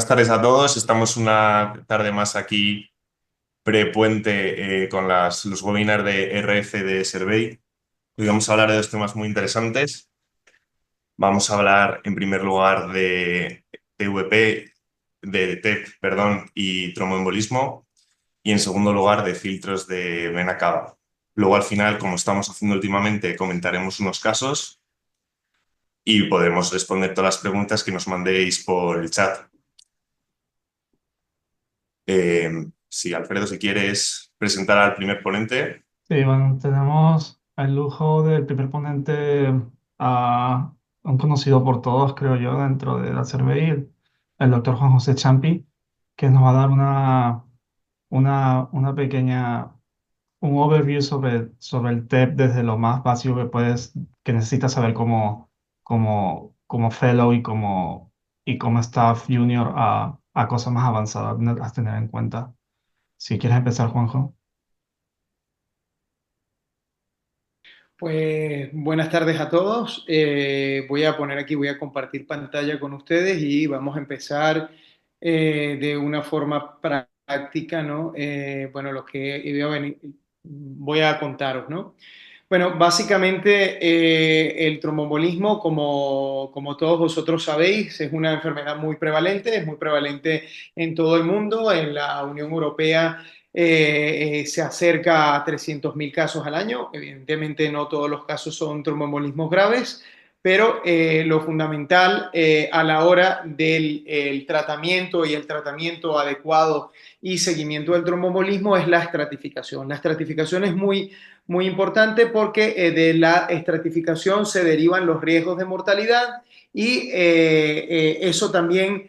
Buenas tardes a todos. Estamos una tarde más aquí prepuente con los webinars de RF de Survey. Hoy vamos a hablar de dos temas muy interesantes. Vamos a hablar en primer lugar de TVP, de TEP, perdón, y tromboembolismo, y en segundo lugar de filtros de vena cava. Luego al final, como estamos haciendo últimamente, comentaremos unos casos y podremos responder todas las preguntas que nos mandéis por el chat. Sí, Alfredo, si quieres presentar al primer ponente. Sí, bueno, tenemos el lujo del primer ponente, a un conocido por todos, creo yo, dentro de la CERVEI, el doctor Juan José Champi, que nos va a dar una pequeña, un overview sobre el TEP desde lo más básico que necesitas saber como fellow y como staff junior a cosas más avanzadas a tener en cuenta. Si quieres empezar, Juanjo. Pues buenas tardes a todos. Voy a poner aquí, voy a compartir pantalla con ustedes y vamos a empezar de una forma práctica, ¿no? Bueno, lo que voy a contaros, ¿no? Bueno, básicamente el tromboembolismo, como todos vosotros sabéis, es una enfermedad muy prevalente, es muy prevalente en todo el mundo. En la Unión Europea se acerca a 300.000 casos al año. Evidentemente no todos los casos son tromboembolismos graves, pero lo fundamental a la hora del el tratamiento y el tratamiento adecuado y seguimiento del tromboembolismo es la estratificación. La estratificación es muy importante porque de la estratificación se derivan los riesgos de mortalidad y eso también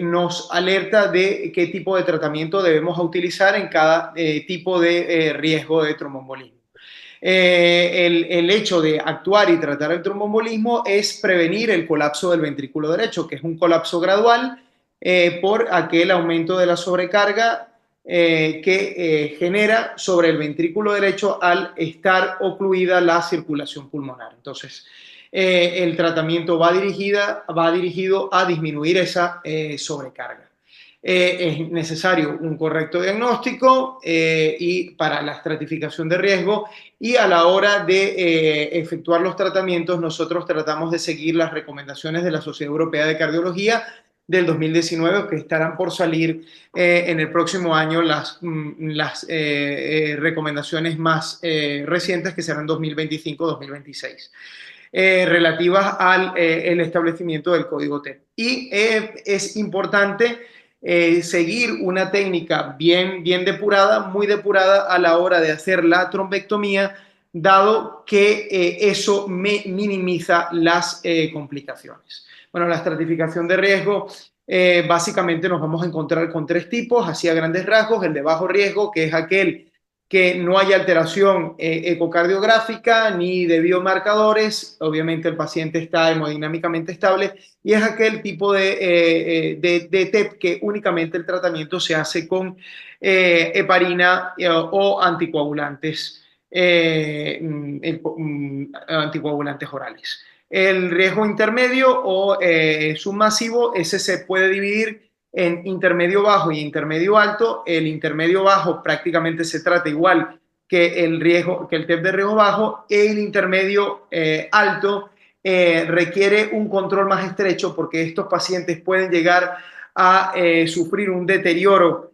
nos alerta de qué tipo de tratamiento debemos utilizar en cada tipo de riesgo de tromboembolismo. El hecho de actuar y tratar el tromboembolismo es prevenir el colapso del ventrículo derecho, que es un colapso gradual por aquel aumento de la sobrecarga que genera sobre el ventrículo derecho al estar ocluida la circulación pulmonar. Entonces, el tratamiento va dirigido a disminuir esa sobrecarga. Es necesario un correcto diagnóstico y para la estratificación de riesgo, y a la hora de efectuar los tratamientos nosotros tratamos de seguir las recomendaciones de la Sociedad Europea de Cardiología del 2019, que estarán por salir en el próximo año las recomendaciones más recientes, que serán 2025-2026. Relativas al el establecimiento del código TEP. Y es importante seguir una técnica bien depurada, muy depurada a la hora de hacer la trombectomía, dado que eso minimiza las complicaciones. Bueno, la estratificación de riesgo, básicamente nos vamos a encontrar con tres tipos, así a grandes rasgos: el de bajo riesgo, que es aquel que no hay alteración ecocardiográfica ni de biomarcadores, obviamente el paciente está hemodinámicamente estable, y es aquel tipo de TEP que únicamente el tratamiento se hace con heparina o anticoagulantes, anticoagulantes orales. El riesgo intermedio o submasivo, ese se puede dividir en intermedio bajo y intermedio alto. El intermedio bajo prácticamente se trata igual que el riesgo, que el TEP de riesgo bajo. El intermedio alto requiere un control más estrecho, porque estos pacientes pueden llegar a sufrir un deterioro,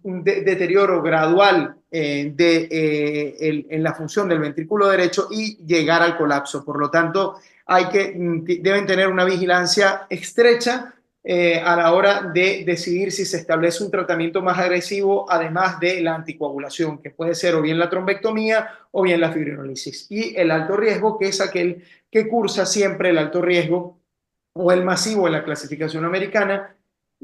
deterioro gradual en la función del ventrículo derecho y llegar al colapso. Por lo tanto, deben tener una vigilancia estrecha a la hora de decidir si se establece un tratamiento más agresivo, además de la anticoagulación, que puede ser o bien la trombectomía o bien la fibrinolisis. Y el alto riesgo, que es aquel que cursa siempre el alto riesgo, o el masivo en la clasificación americana,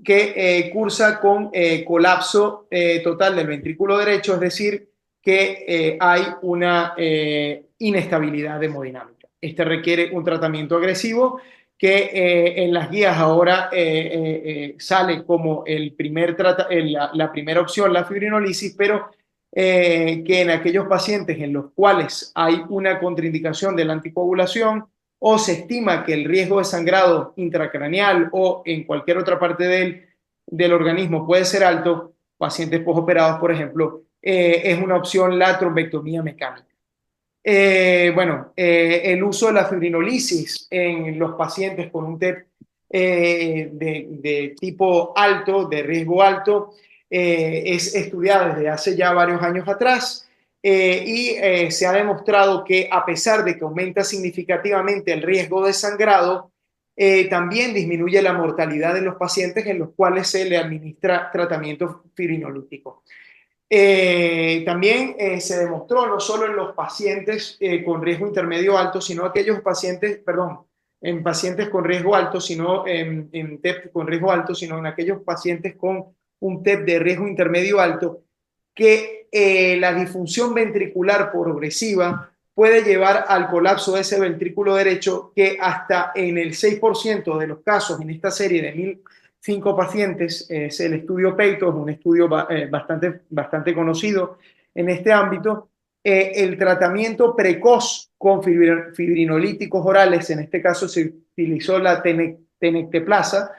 que cursa con colapso total del ventrículo derecho, es decir, que hay una inestabilidad hemodinámica. Este requiere un tratamiento agresivo que en las guías ahora sale como la primera opción, la fibrinolisis, pero que en aquellos pacientes en los cuales hay una contraindicación de la anticoagulación, o se estima que el riesgo de sangrado intracraneal o en cualquier otra parte del organismo puede ser alto, pacientes postoperados, por ejemplo, es una opción la trombectomía mecánica. El uso de la fibrinolisis en los pacientes con un TEP de tipo alto, de riesgo alto, es estudiada desde hace ya varios años atrás y se ha demostrado que a pesar de que aumenta significativamente el riesgo de sangrado, también disminuye la mortalidad de los pacientes en los cuales se le administra tratamiento fibrinolítico. También se demostró no solo en los pacientes con riesgo intermedio alto, sino aquellos pacientes, perdón, en pacientes con riesgo alto, sino en TEP con riesgo alto, sino en aquellos pacientes con un TEP de riesgo intermedio alto, que la disfunción ventricular progresiva puede llevar al colapso de ese ventrículo derecho, que hasta en el 6% de los casos en esta serie de 1005 pacientes, es el estudio PEITO, es un estudio bastante conocido en este ámbito, el tratamiento precoz con fibrinolíticos orales, en este caso se utilizó la tenecteplasa,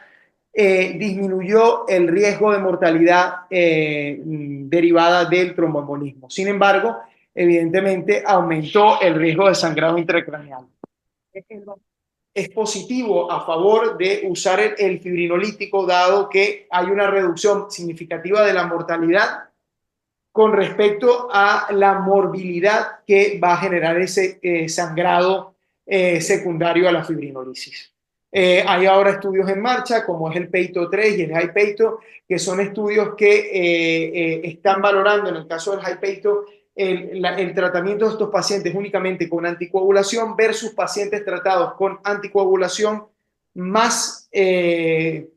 disminuyó el riesgo de mortalidad derivada del tromboembolismo. Sin embargo, evidentemente aumentó el riesgo de sangrado intracraneal. Es positivo a favor de usar el fibrinolítico, dado que hay una reducción significativa de la mortalidad con respecto a la morbilidad que va a generar ese sangrado secundario a la fibrinolisis. Hay ahora estudios en marcha, como es el PEITO 3 y el HI-PEITO, que son estudios que están valorando, en el caso del HI-PEITO, el tratamiento de estos pacientes únicamente con anticoagulación versus pacientes tratados con anticoagulación más el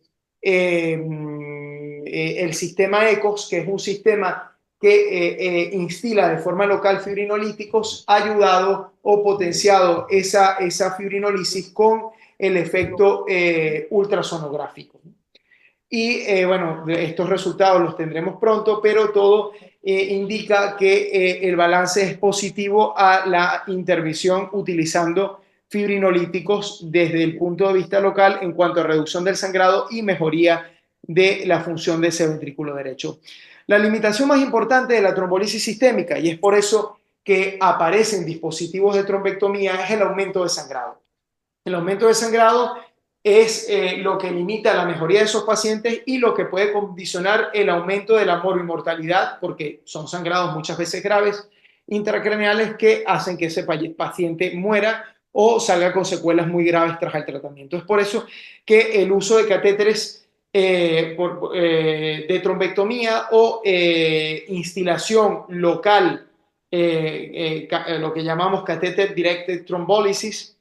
sistema ECOS, que es un sistema que instila de forma local fibrinolíticos, ha ayudado o potenciado esa fibrinolisis con el efecto ultrasonográfico. Y bueno, estos resultados los tendremos pronto, pero todo indica que el balance es positivo a la intervención utilizando fibrinolíticos desde el punto de vista local en cuanto a reducción del sangrado y mejoría de la función de ese ventrículo derecho. La limitación más importante de la trombolisis sistémica, y es por eso que aparecen dispositivos de trombectomía, es el aumento de sangrado. El aumento de sangrado es lo que limita la mejoría de esos pacientes y lo que puede condicionar el aumento de la morbimortalidad, porque son sangrados muchas veces graves intracraneales que hacen que ese paciente muera o salga con secuelas muy graves tras el tratamiento. Es por eso que el uso de catéteres de trombectomía o instilación local, lo que llamamos catheter directed thrombolysis,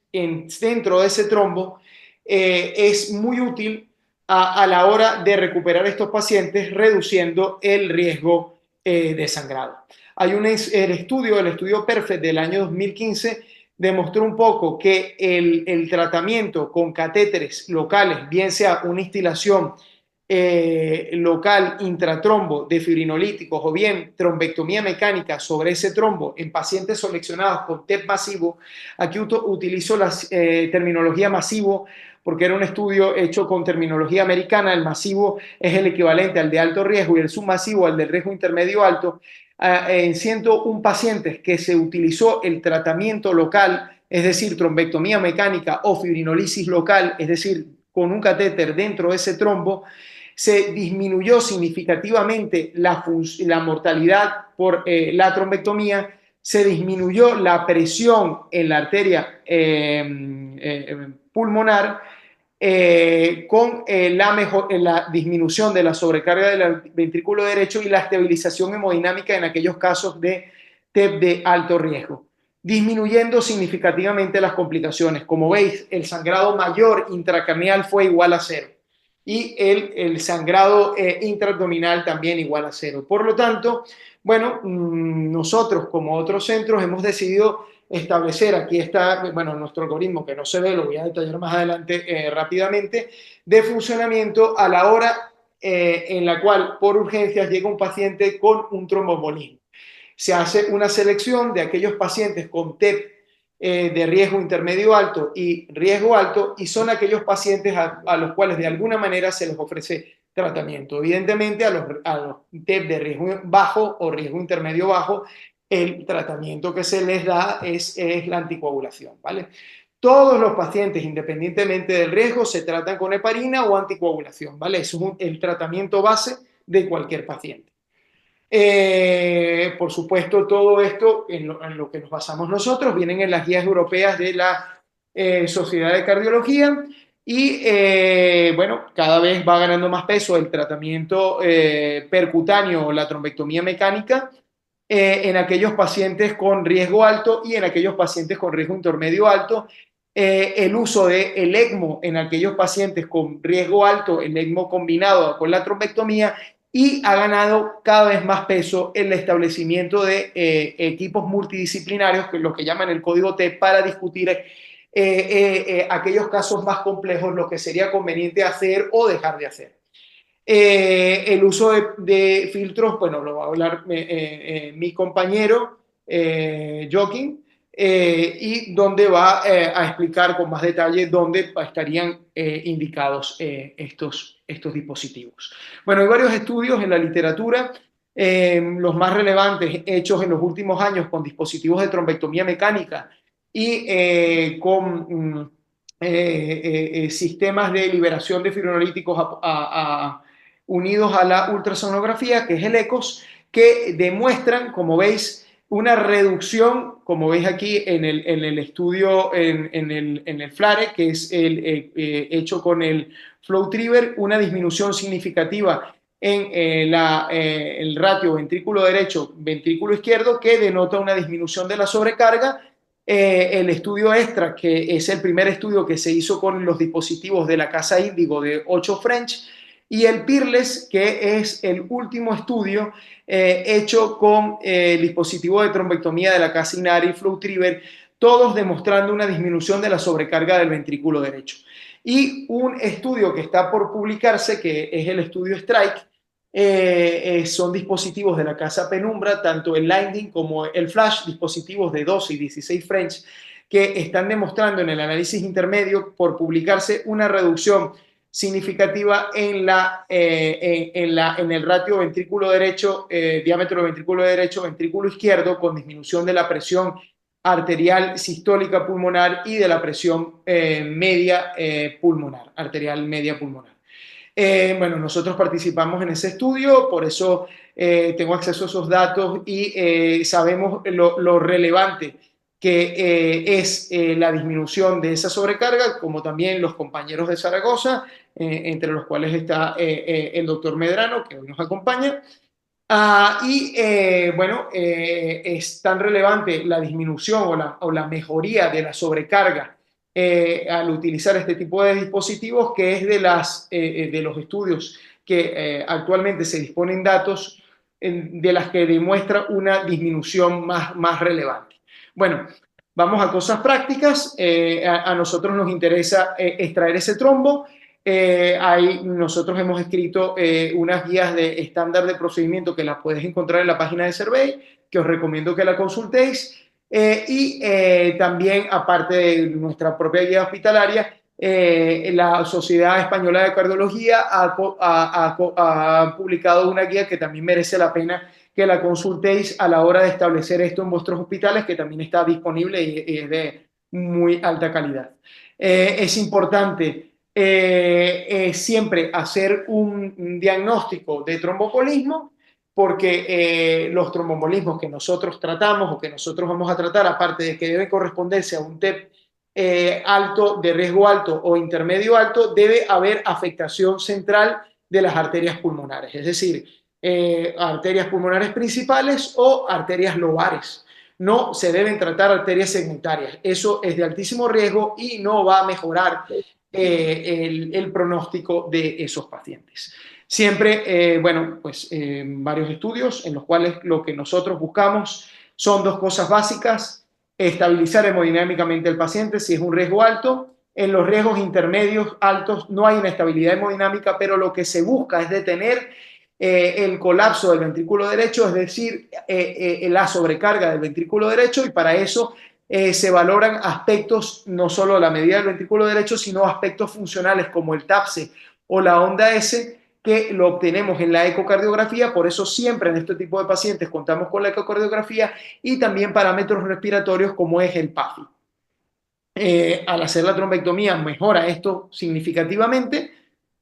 dentro de ese trombo, es muy útil a la hora de recuperar estos pacientes, reduciendo el riesgo de sangrado. Hay el estudio PERFECT del año 2015 demostró un poco que el tratamiento con catéteres locales, bien sea una instilación local intratrombo de fibrinolíticos o bien trombectomía mecánica sobre ese trombo en pacientes seleccionados con TEP masivo. Aquí utilizo la terminología masivo porque era un estudio hecho con terminología americana. El masivo es el equivalente al de alto riesgo y el submasivo al del riesgo intermedio alto. En 101 pacientes que se utilizó el tratamiento local, es decir, trombectomía mecánica o fibrinolisis local, es decir, con un catéter dentro de ese trombo, se disminuyó significativamente la mortalidad por la trombectomía, se disminuyó la presión en la arteria pulmonar, con la disminución de la sobrecarga del ventrículo derecho y la estabilización hemodinámica en aquellos casos de TEP de alto riesgo, disminuyendo significativamente las complicaciones. Como veis, el sangrado mayor intracraneal fue igual a 0 y el sangrado intraabdominal también igual a 0. Por lo tanto, bueno, nosotros como otros centros hemos decidido establecer, aquí está, bueno, nuestro algoritmo que no se ve, lo voy a detallar más adelante rápidamente, de funcionamiento a la hora en la cual por urgencias llega un paciente con un tromboembolismo. Se hace una selección de aquellos pacientes con TEP de riesgo intermedio alto y riesgo alto, y son aquellos pacientes a los cuales de alguna manera se les ofrece tratamiento. Evidentemente a los TEP de riesgo bajo o riesgo intermedio bajo, el tratamiento que se les da es la anticoagulación, ¿vale? Todos los pacientes, independientemente del riesgo, se tratan con heparina o anticoagulación, ¿vale? Eso es el tratamiento base de cualquier paciente. Por supuesto, todo esto en lo que nos basamos nosotros vienen en las guías europeas de la Sociedad de Cardiología y bueno, cada vez va ganando más peso el tratamiento percutáneo o la trombectomía mecánica en aquellos pacientes con riesgo alto y en aquellos pacientes con riesgo intermedio alto. El uso del ECMO en aquellos pacientes con riesgo alto, el ECMO combinado con la trombectomía, y ha ganado cada vez más peso el establecimiento de equipos multidisciplinarios, que es lo que llaman el código T, para discutir aquellos casos más complejos, lo que sería conveniente hacer o dejar de hacer. El uso de filtros, bueno, lo va a hablar mi compañero Joaquín, y donde va a explicar con más detalle dónde estarían indicados estos dispositivos. Bueno, hay varios estudios en la literatura, los más relevantes hechos en los últimos años con dispositivos de trombectomía mecánica y con sistemas de liberación de fibrinolíticos unidos a la ultrasonografía, que es el ECOS, que demuestran, como veis, una reducción, como veis aquí en el estudio, en el FLARE, que es hecho con el FlowTriever, una disminución significativa en el ratio ventrículo derecho, ventrículo izquierdo, que denota una disminución de la sobrecarga. El estudio ESTRA, que es el primer estudio que se hizo con los dispositivos de la Casa Índigo de 8 French, y el PEERLESS, que es el último estudio hecho con el dispositivo de trombectomía de la Casa Inari y FlowTriever, todos demostrando una disminución de la sobrecarga del ventrículo derecho. Y un estudio que está por publicarse, que es el estudio STRIKE, son dispositivos de la Casa Penumbra, tanto el Lightning como el Flash, dispositivos de 12 y 16 French, que están demostrando en el análisis intermedio por publicarse una reducción significativa en el ratio ventrículo derecho, diámetro del ventrículo derecho, ventrículo izquierdo, con disminución de la presión arterial sistólica pulmonar y de la presión media pulmonar, arterial media pulmonar. Bueno, nosotros participamos en ese estudio, por eso tengo acceso a esos datos y sabemos lo relevante que es la disminución de esa sobrecarga, como también los compañeros de Zaragoza, entre los cuales está el doctor Medrano, que hoy nos acompaña. Bueno, es tan relevante la disminución o la mejoría de la sobrecarga al utilizar este tipo de dispositivos, que es de los estudios que actualmente se disponen datos de las que demuestra una disminución más relevante. Bueno, vamos a cosas prácticas. A nosotros nos interesa extraer ese trombo. Nosotros hemos escrito unas guías de estándar de procedimiento que las puedes encontrar en la página de Survey, que os recomiendo que la consultéis. También, aparte de nuestra propia guía hospitalaria, la Sociedad Española de Cardiología ha publicado una guía que también merece la pena que la consultéis a la hora de establecer esto en vuestros hospitales, que también está disponible y es de muy alta calidad. Es importante siempre hacer un diagnóstico de tromboembolismo, porque los tromboembolismos que nosotros tratamos o que nosotros vamos a tratar, aparte de que deben corresponderse a un TEP alto, de riesgo alto o intermedio alto, debe haber afectación central de las arterias pulmonares, es decir, arterias pulmonares principales o arterias lobares. No se deben tratar arterias segmentarias. Eso es de altísimo riesgo y no va a mejorar el pronóstico de esos pacientes. Siempre, bueno, pues varios estudios en los cuales lo que nosotros buscamos son dos cosas básicas: estabilizar hemodinámicamente el paciente si es un riesgo alto. En los riesgos intermedios altos no hay una estabilidad hemodinámica, pero lo que se busca es detener el colapso del ventrículo derecho, es decir, la sobrecarga del ventrículo derecho, y para eso se valoran aspectos, no solo la medida del ventrículo derecho, sino aspectos funcionales como el TAPSE o la onda S, que lo obtenemos en la ecocardiografía. Por eso siempre en este tipo de pacientes contamos con la ecocardiografía, y también parámetros respiratorios como es el PAFI. Al hacer la trombectomía mejora esto significativamente.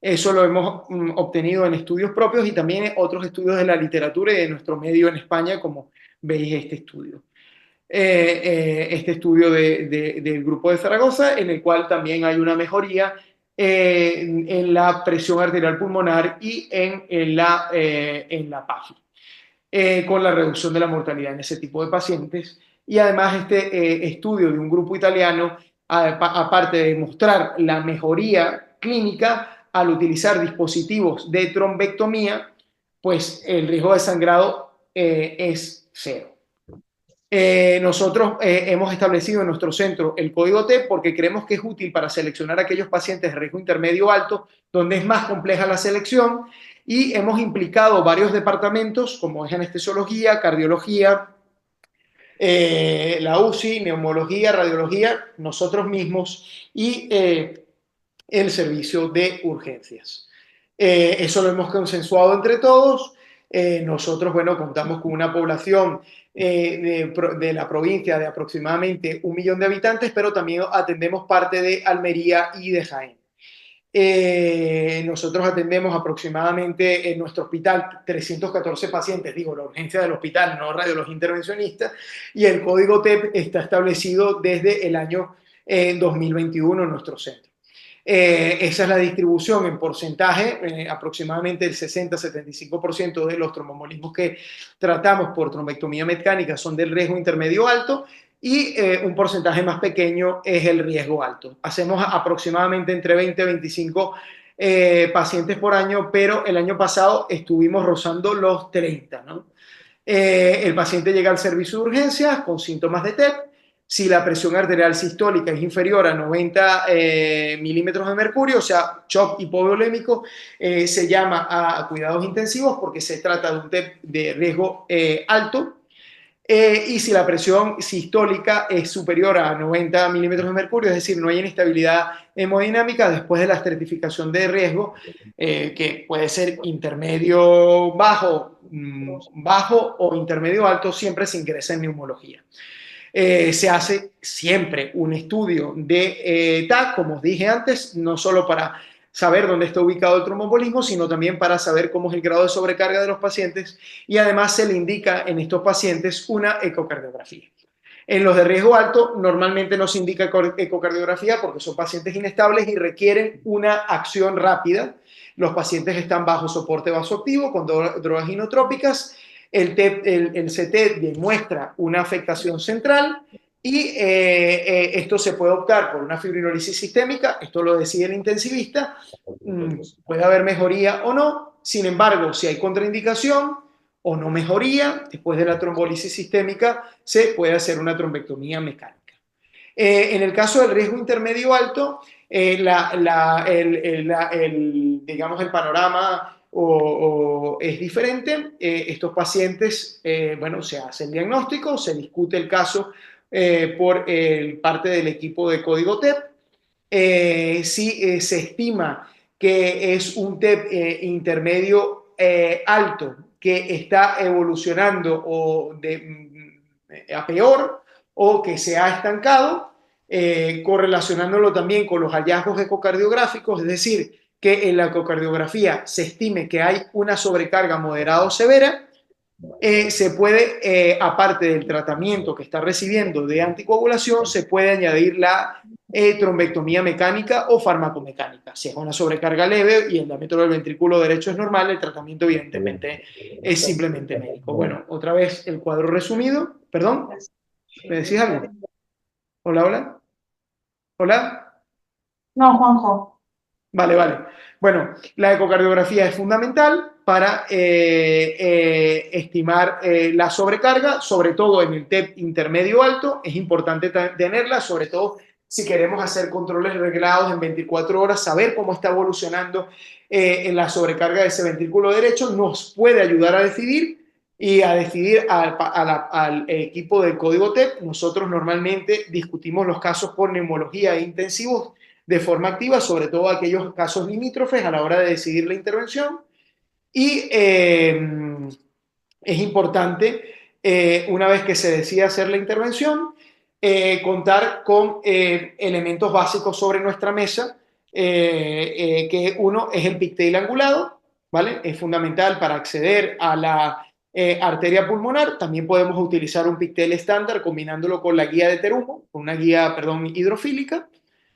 Eso lo hemos obtenido en estudios propios y también en otros estudios de la literatura y de nuestro medio en España, como veis este estudio. Este estudio del grupo de Zaragoza, en el cual también hay una mejoría en la presión arterial pulmonar y en la PAFI, con la reducción de la mortalidad en ese tipo de pacientes. Y además este estudio de un grupo italiano, aparte de mostrar la mejoría clínica al utilizar dispositivos de trombectomía, pues el riesgo de sangrado es cero. Nosotros hemos establecido en nuestro centro el código TEP porque creemos que es útil para seleccionar a aquellos pacientes de riesgo intermedio alto, donde es más compleja la selección, y hemos implicado varios departamentos como es anestesiología, cardiología, la UCI, neumología, radiología, nosotros mismos y el servicio de urgencias. Eso lo hemos consensuado entre todos. Nosotros, bueno, contamos con una población de la provincia de aproximadamente 1 millón de habitantes, pero también atendemos parte de Almería y de Jaén. Nosotros atendemos aproximadamente en nuestro hospital 314 pacientes, digo, la urgencia del hospital, no radiología intervencionista, y el código TEP está establecido desde el año 2021 en nuestro centro. Esa es la distribución en porcentaje, aproximadamente el 60-75% de los tromboembolismos que tratamos por trombectomía mecánica son del riesgo intermedio alto, y un porcentaje más pequeño es el riesgo alto. Hacemos aproximadamente entre 20 y 25 pacientes por año, pero el año pasado estuvimos rozando los 30, ¿no? El paciente llega al servicio de urgencias con síntomas de TEP. Si la presión arterial sistólica es inferior a 90 milímetros de mercurio, o sea, shock hipovolémico, se llama a cuidados intensivos porque se trata de un TEP de riesgo alto. Y si la presión sistólica es superior a 90 milímetros de mercurio, es decir, no hay inestabilidad hemodinámica después de la estratificación de riesgo, que puede ser intermedio bajo, bajo o intermedio alto, siempre se ingresa en neumología. Se hace siempre un estudio de TAC, como os dije antes, no solo para saber dónde está ubicado el tromboembolismo, sino también para saber cómo es el grado de sobrecarga de los pacientes, y además se le indica en estos pacientes una ecocardiografía. En los de riesgo alto normalmente no se indica ecocardiografía porque son pacientes inestables y requieren una acción rápida. Los pacientes están bajo soporte vasoactivo con drogas inotrópicas. El CT demuestra una afectación central y esto se puede optar por una fibrinolisis sistémica, esto lo decide el intensivista, puede haber mejoría o no. Sin embargo, si hay contraindicación o no mejoría, después de la trombolisis sistémica se puede hacer una trombectomía mecánica. En el caso del riesgo intermedio alto, digamos el panorama es diferente. Estos pacientes, bueno, se hace el diagnóstico, se discute el caso por parte del equipo de código TEP. Si se estima que es un TEP intermedio alto que está evolucionando a peor o que se ha estancado, correlacionándolo también con los hallazgos ecocardiográficos, es decir, que en la ecocardiografía se estime que hay una sobrecarga moderada o severa, se puede, aparte del tratamiento que está recibiendo de anticoagulación, se puede añadir la trombectomía mecánica o farmacomecánica. Si es una sobrecarga leve y el diámetro del ventrículo derecho es normal, el tratamiento evidentemente es simplemente médico. Bueno, otra vez el cuadro resumido. ¿Perdón? ¿Me decís algo? Hola, hola. Hola. No, Juanjo. Vale, vale. Bueno, la ecocardiografía es fundamental para estimar la sobrecarga, sobre todo en el TEP intermedio alto. Es importante tenerla, sobre todo si queremos hacer controles reglados en 24 horas, saber cómo está evolucionando en la sobrecarga de ese ventrículo derecho nos puede ayudar a decidir y a decidir al equipo del código TEP. Nosotros normalmente discutimos los casos por neumología e intensivos de forma activa, sobre todo aquellos casos limítrofes a la hora de decidir la intervención. Y es importante, una vez que se decide hacer la intervención, contar con elementos básicos sobre nuestra mesa, que uno es el pigtail angulado, ¿vale? Es fundamental para acceder a la arteria pulmonar. También podemos utilizar un pigtail estándar combinándolo con la guía de Terumo, con una guía, perdón, hidrofílica,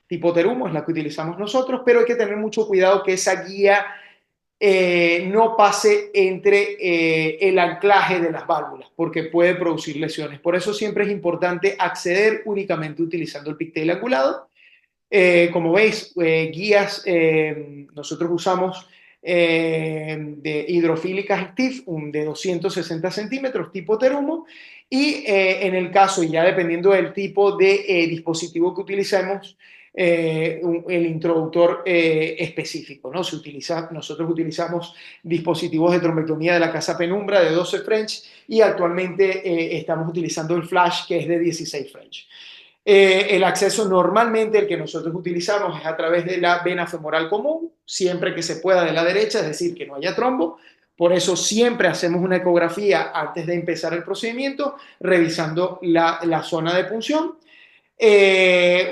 tipo Terumo, es la que utilizamos nosotros, pero hay que tener mucho cuidado que esa guía no pase entre el anclaje de las válvulas, porque puede producir lesiones. Por eso siempre es importante acceder únicamente utilizando el pigtail angulado. Como veis, guías, nosotros usamos de hidrofílicas Active, de 260 centímetros, tipo Terumo, y en el caso, ya dependiendo del tipo de dispositivo que utilicemos, el introductor específico, ¿no? Nosotros utilizamos dispositivos de trombectomía de la casa Penumbra de 12 French y actualmente estamos utilizando el Flash, que es de 16 French. El acceso normalmente el que nosotros utilizamos es a través de la vena femoral común, siempre que se pueda de la derecha, es decir, que no haya trombo. Por eso siempre hacemos una ecografía antes de empezar el procedimiento, revisando la zona de punción.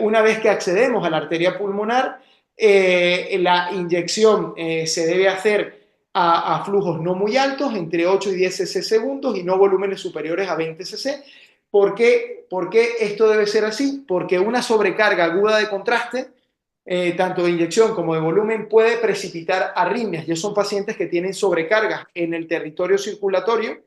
Una vez que accedemos a la arteria pulmonar, la inyección se debe hacer a flujos no muy altos, entre 8 y 10 cc segundos, y no volúmenes superiores a 20 cc. ¿Por qué esto debe ser así? Porque una sobrecarga aguda de contraste, tanto de inyección como de volumen, puede precipitar arritmias. Ya son pacientes que tienen sobrecargas en el territorio circulatorio,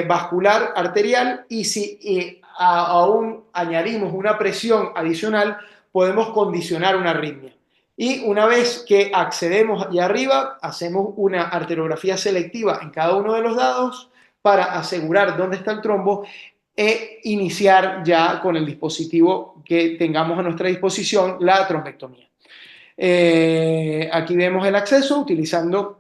vascular, arterial, y si aún añadimos una presión adicional, podemos condicionar una arritmia. Y una vez que accedemos allá arriba, hacemos una arteriografía selectiva en cada uno de los dados para asegurar dónde está el trombo e iniciar ya con el dispositivo que tengamos a nuestra disposición, la trombectomía. Aquí vemos el acceso utilizando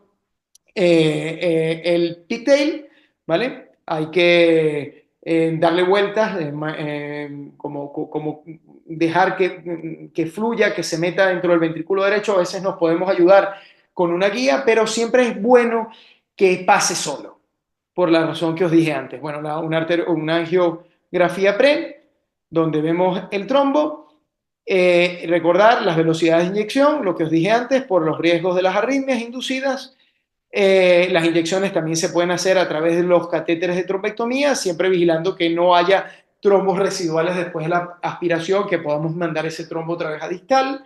el pigtail, ¿vale? Hay que darle vueltas, como dejar que fluya, que se meta dentro del ventrículo derecho. A veces nos podemos ayudar con una guía, pero siempre es bueno que pase solo, por la razón que os dije antes. Bueno, una angiografía pre, donde vemos el trombo. Recordar las velocidades de inyección, lo que os dije antes, por los riesgos de las arritmias inducidas. Las inyecciones también se pueden hacer a través de los catéteres de trombectomía, siempre vigilando que no haya trombos residuales después de la aspiración, que podamos mandar ese trombo otra vez a distal.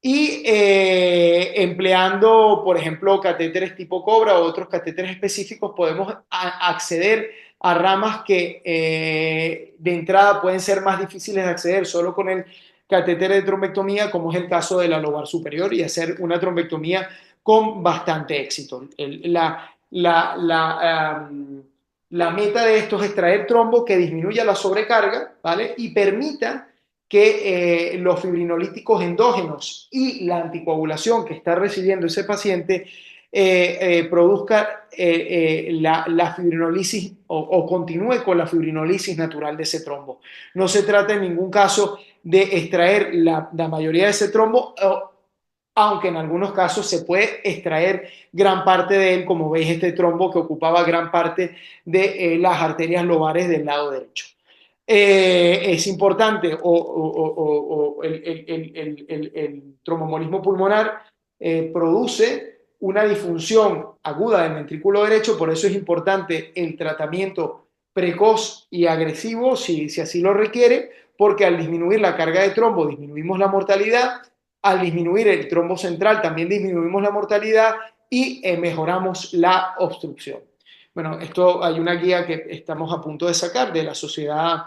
Y empleando, por ejemplo, catéteres tipo Cobra o otros catéteres específicos, podemos acceder a ramas que de entrada pueden ser más difíciles de acceder solo con el catéter de trombectomía, como es el caso de la lobar superior, y hacer una trombectomía con bastante éxito. La meta de esto es extraer trombo que disminuya la sobrecarga, ¿vale? Y permita que los fibrinolíticos endógenos y la anticoagulación que está recibiendo ese paciente produzca la fibrinolisis o continúe con la fibrinolisis natural de ese trombo. No se trata en ningún caso de extraer la mayoría de ese trombo, aunque en algunos casos se puede extraer gran parte de él, como veis este trombo que ocupaba gran parte de las arterias lobares del lado derecho. Es importante, el tromboembolismo pulmonar produce una disfunción aguda del ventrículo derecho, por eso es importante el tratamiento precoz y agresivo, si así lo requiere, porque al disminuir la carga de trombo disminuimos la mortalidad, al disminuir el trombo central también disminuimos la mortalidad y mejoramos la obstrucción. Bueno, esto hay una guía que estamos a punto de sacar de la Sociedad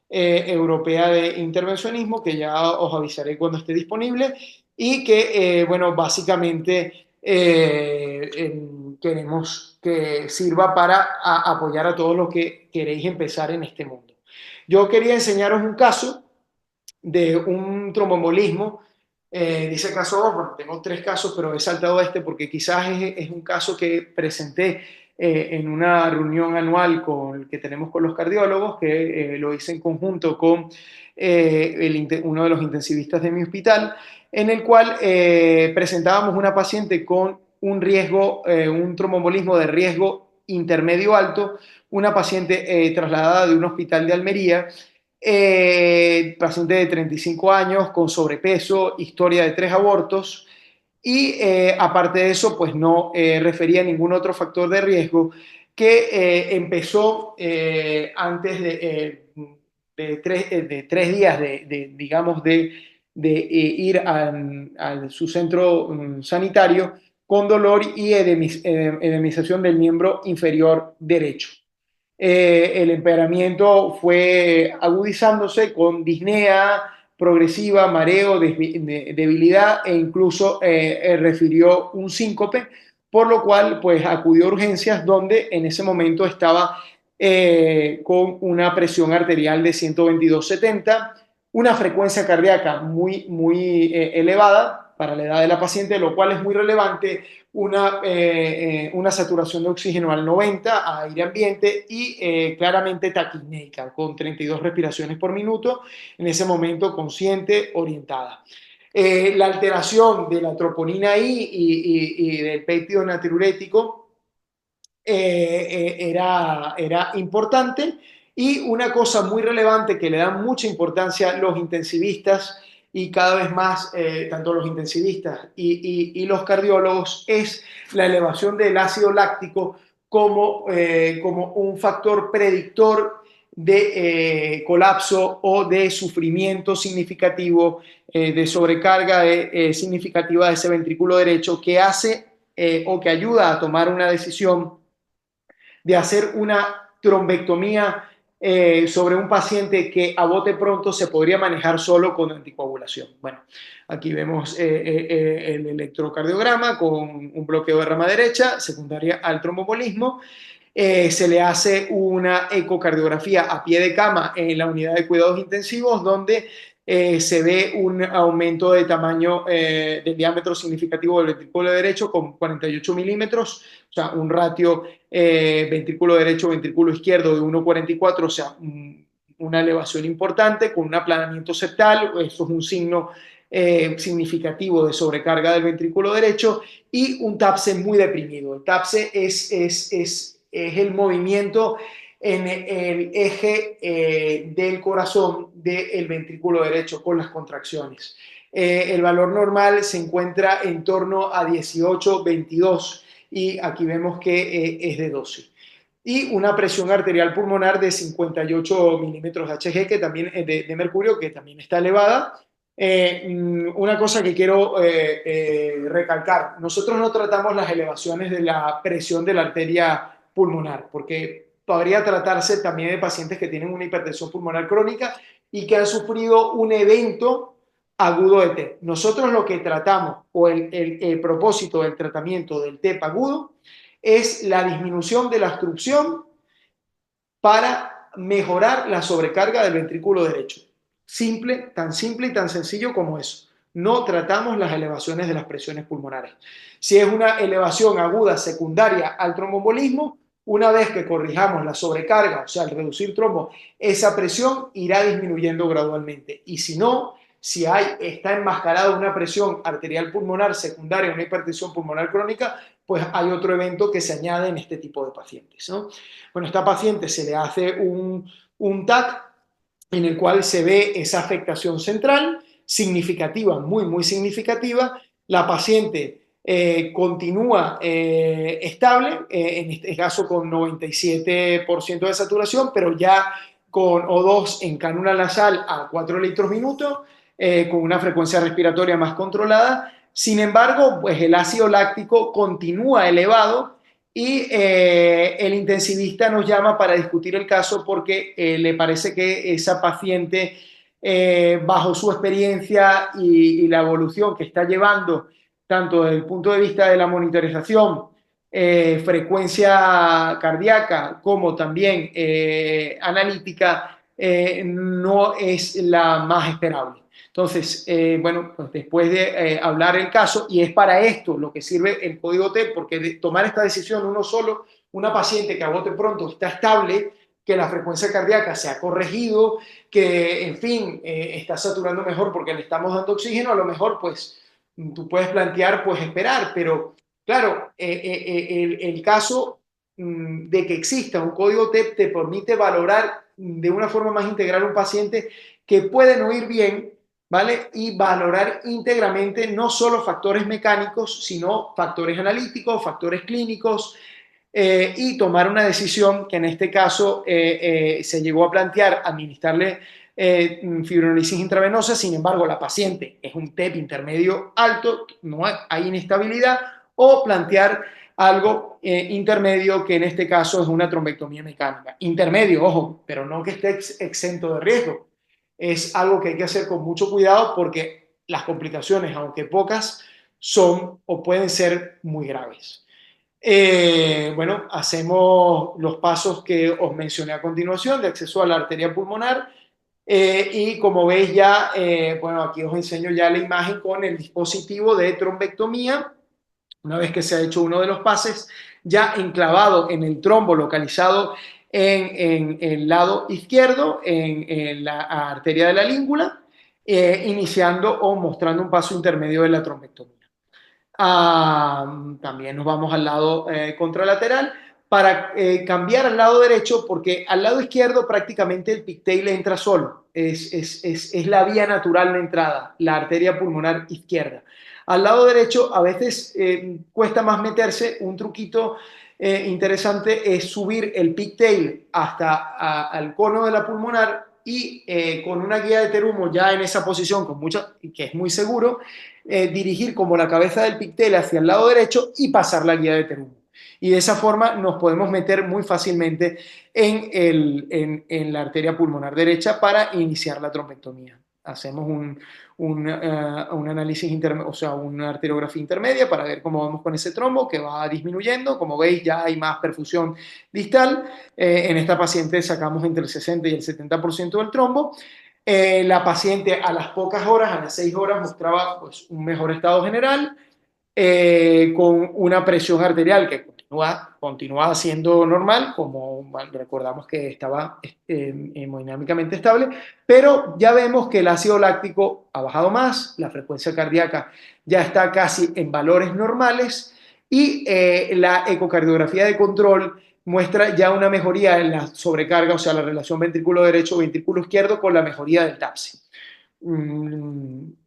Europea de Intervencionismo, que ya os avisaré cuando esté disponible, y que, bueno, básicamente queremos que sirva para apoyar a todos los que queréis empezar en este mundo. Yo quería enseñaros un caso de un tromboembolismo. Dice caso 2, bueno, tengo 3 casos, pero he saltado este porque quizás es un caso que presenté en una reunión anual que tenemos con los cardiólogos, que lo hice en conjunto con uno de los intensivistas de mi hospital, en el cual presentábamos una paciente con un riesgo, un tromboembolismo de riesgo intermedio alto, una paciente trasladada de un hospital de Almería, paciente de 35 años, con sobrepeso, historia de 3 abortos, y aparte de eso, pues no refería ningún otro factor de riesgo, que empezó antes de 3 días digamos, de ir a su centro sanitario con dolor y edemización del miembro inferior derecho. El empeoramiento fue agudizándose con disnea progresiva, mareo, debilidad, e incluso refirió un síncope, por lo cual pues acudió a urgencias, donde en ese momento estaba con una presión arterial de 122/70, una frecuencia cardíaca muy elevada para la edad de la paciente, lo cual es muy relevante, una saturación de oxígeno al 90 a aire ambiente, y claramente taquipneica, con 32 respiraciones por minuto, en ese momento consciente, orientada. La alteración de la troponina I y del péptido natriurético era importante, y una cosa muy relevante que le dan mucha importancia los intensivistas, y cada vez más tanto los intensivistas y los cardiólogos, es la elevación del ácido láctico como un factor predictor de colapso o de sufrimiento significativo, de sobrecarga significativa de ese ventrículo derecho, que hace o que ayuda a tomar una decisión de hacer una trombectomía sobre un paciente que a bote pronto se podría manejar solo con anticoagulación. Bueno, aquí vemos el electrocardiograma con un bloqueo de rama derecha, secundaria al tromboembolismo. Se le hace una ecocardiografía a pie de cama en la unidad de cuidados intensivos, donde se ve un aumento de tamaño del diámetro significativo del ventrículo derecho con 48 milímetros, o sea, un ratio ventrículo derecho, ventrículo izquierdo de 1,44, o sea, una elevación importante, con un aplanamiento septal. Esto es un signo significativo de sobrecarga del ventrículo derecho, y un TAPSE muy deprimido. El TAPSE es el movimiento en el eje del corazón del ventrículo derecho con las contracciones. El valor normal se encuentra en torno a 18-22, y aquí vemos que es de 12. Y una presión arterial pulmonar de 58 milímetros de Hg, que también de mercurio, que también está elevada. Una cosa que quiero recalcar: nosotros no tratamos las elevaciones de la presión de la arteria pulmonar, porque podría tratarse también de pacientes que tienen una hipertensión pulmonar crónica y que han sufrido un evento agudo de TEP. Nosotros lo que tratamos, o el propósito del tratamiento del TEP agudo, es la disminución de la obstrucción para mejorar la sobrecarga del ventrículo derecho. Tan simple y tan sencillo como eso. No tratamos las elevaciones de las presiones pulmonares. Si es una elevación aguda secundaria al tromboembolismo, una vez que corrijamos la sobrecarga, o sea, al reducir trombo, esa presión irá disminuyendo gradualmente. Y si no, si está enmascarada una presión arterial pulmonar secundaria, una hipertensión pulmonar crónica, pues hay otro evento que se añade en este tipo de pacientes, ¿no? Bueno, a esta paciente se le hace un TAC en el cual se ve esa afectación central significativa, muy significativa. La paciente continúa estable, en este caso con 97% de saturación, pero ya con O2 en cánula nasal a 4 litros minuto, con una frecuencia respiratoria más controlada. Sin embargo, pues el ácido láctico continúa elevado, y el intensivista nos llama para discutir el caso, porque le parece que esa paciente, bajo su experiencia y la evolución que está llevando, tanto desde el punto de vista de la monitorización, frecuencia cardíaca, como también analítica, no es la más esperable. Entonces, bueno, pues después de hablar el caso, y es para esto lo que sirve el código TEP, porque de tomar esta decisión uno solo, una paciente que a bote pronto está estable, que la frecuencia cardíaca se ha corregido, que en fin, está saturando mejor porque le estamos dando oxígeno, a lo mejor pues tú puedes plantear pues esperar, pero claro, el caso de que exista un código TEP te permite valorar de una forma más integral un paciente que puede no ir bien, ¿vale? Y valorar íntegramente no solo factores mecánicos, sino factores analíticos, factores clínicos, y tomar una decisión que en este caso se llegó a plantear administrarle fibrinolisis intravenosa. Sin embargo, la paciente es un TEP intermedio alto, no hay inestabilidad, o plantear algo intermedio, que en este caso es una trombectomía mecánica. Intermedio, ojo, pero no que esté exento de riesgo. Es algo que hay que hacer con mucho cuidado porque las complicaciones, aunque pocas, son o pueden ser muy graves. Bueno, hacemos los pasos que os mencioné a continuación de acceso a la arteria pulmonar, y como veis ya, bueno, aquí os enseño ya la imagen con el dispositivo de trombectomía. Una vez que se ha hecho uno de los pases, ya enclavado en el trombo localizado en el lado izquierdo, en la arteria de la língula, iniciando o mostrando un paso intermedio de la trombectomía. También nos vamos al lado contralateral para cambiar al lado derecho, porque al lado izquierdo prácticamente el pigtail entra solo, es la vía natural de entrada, la arteria pulmonar izquierda. Al lado derecho a veces cuesta más meterse. Un truquito interesante es subir el pigtail hasta al cono de la pulmonar y con una guía de terumo ya en esa posición, que es muy seguro, dirigir como la cabeza del pigtail hacia el lado derecho y pasar la guía de terumo. Y de esa forma nos podemos meter muy fácilmente en la arteria pulmonar derecha para iniciar la trombectomía. Hacemos un análisis intermedio, o sea, una arteriografía intermedia para ver cómo vamos con ese trombo que va disminuyendo. Como veis, ya hay más perfusión distal. En esta paciente sacamos entre el 60 y el 70% del trombo. La paciente a las pocas horas, a las 6 horas, mostraba pues, un mejor estado general, con una presión arterial que continuaba siendo normal, como recordamos que estaba hemodinámicamente estable, pero ya vemos que el ácido láctico ha bajado más, la frecuencia cardíaca ya está casi en valores normales, y la ecocardiografía de control muestra ya una mejoría en la sobrecarga, o sea, la relación ventrículo derecho-ventrículo izquierdo, con la mejoría del TAPSE.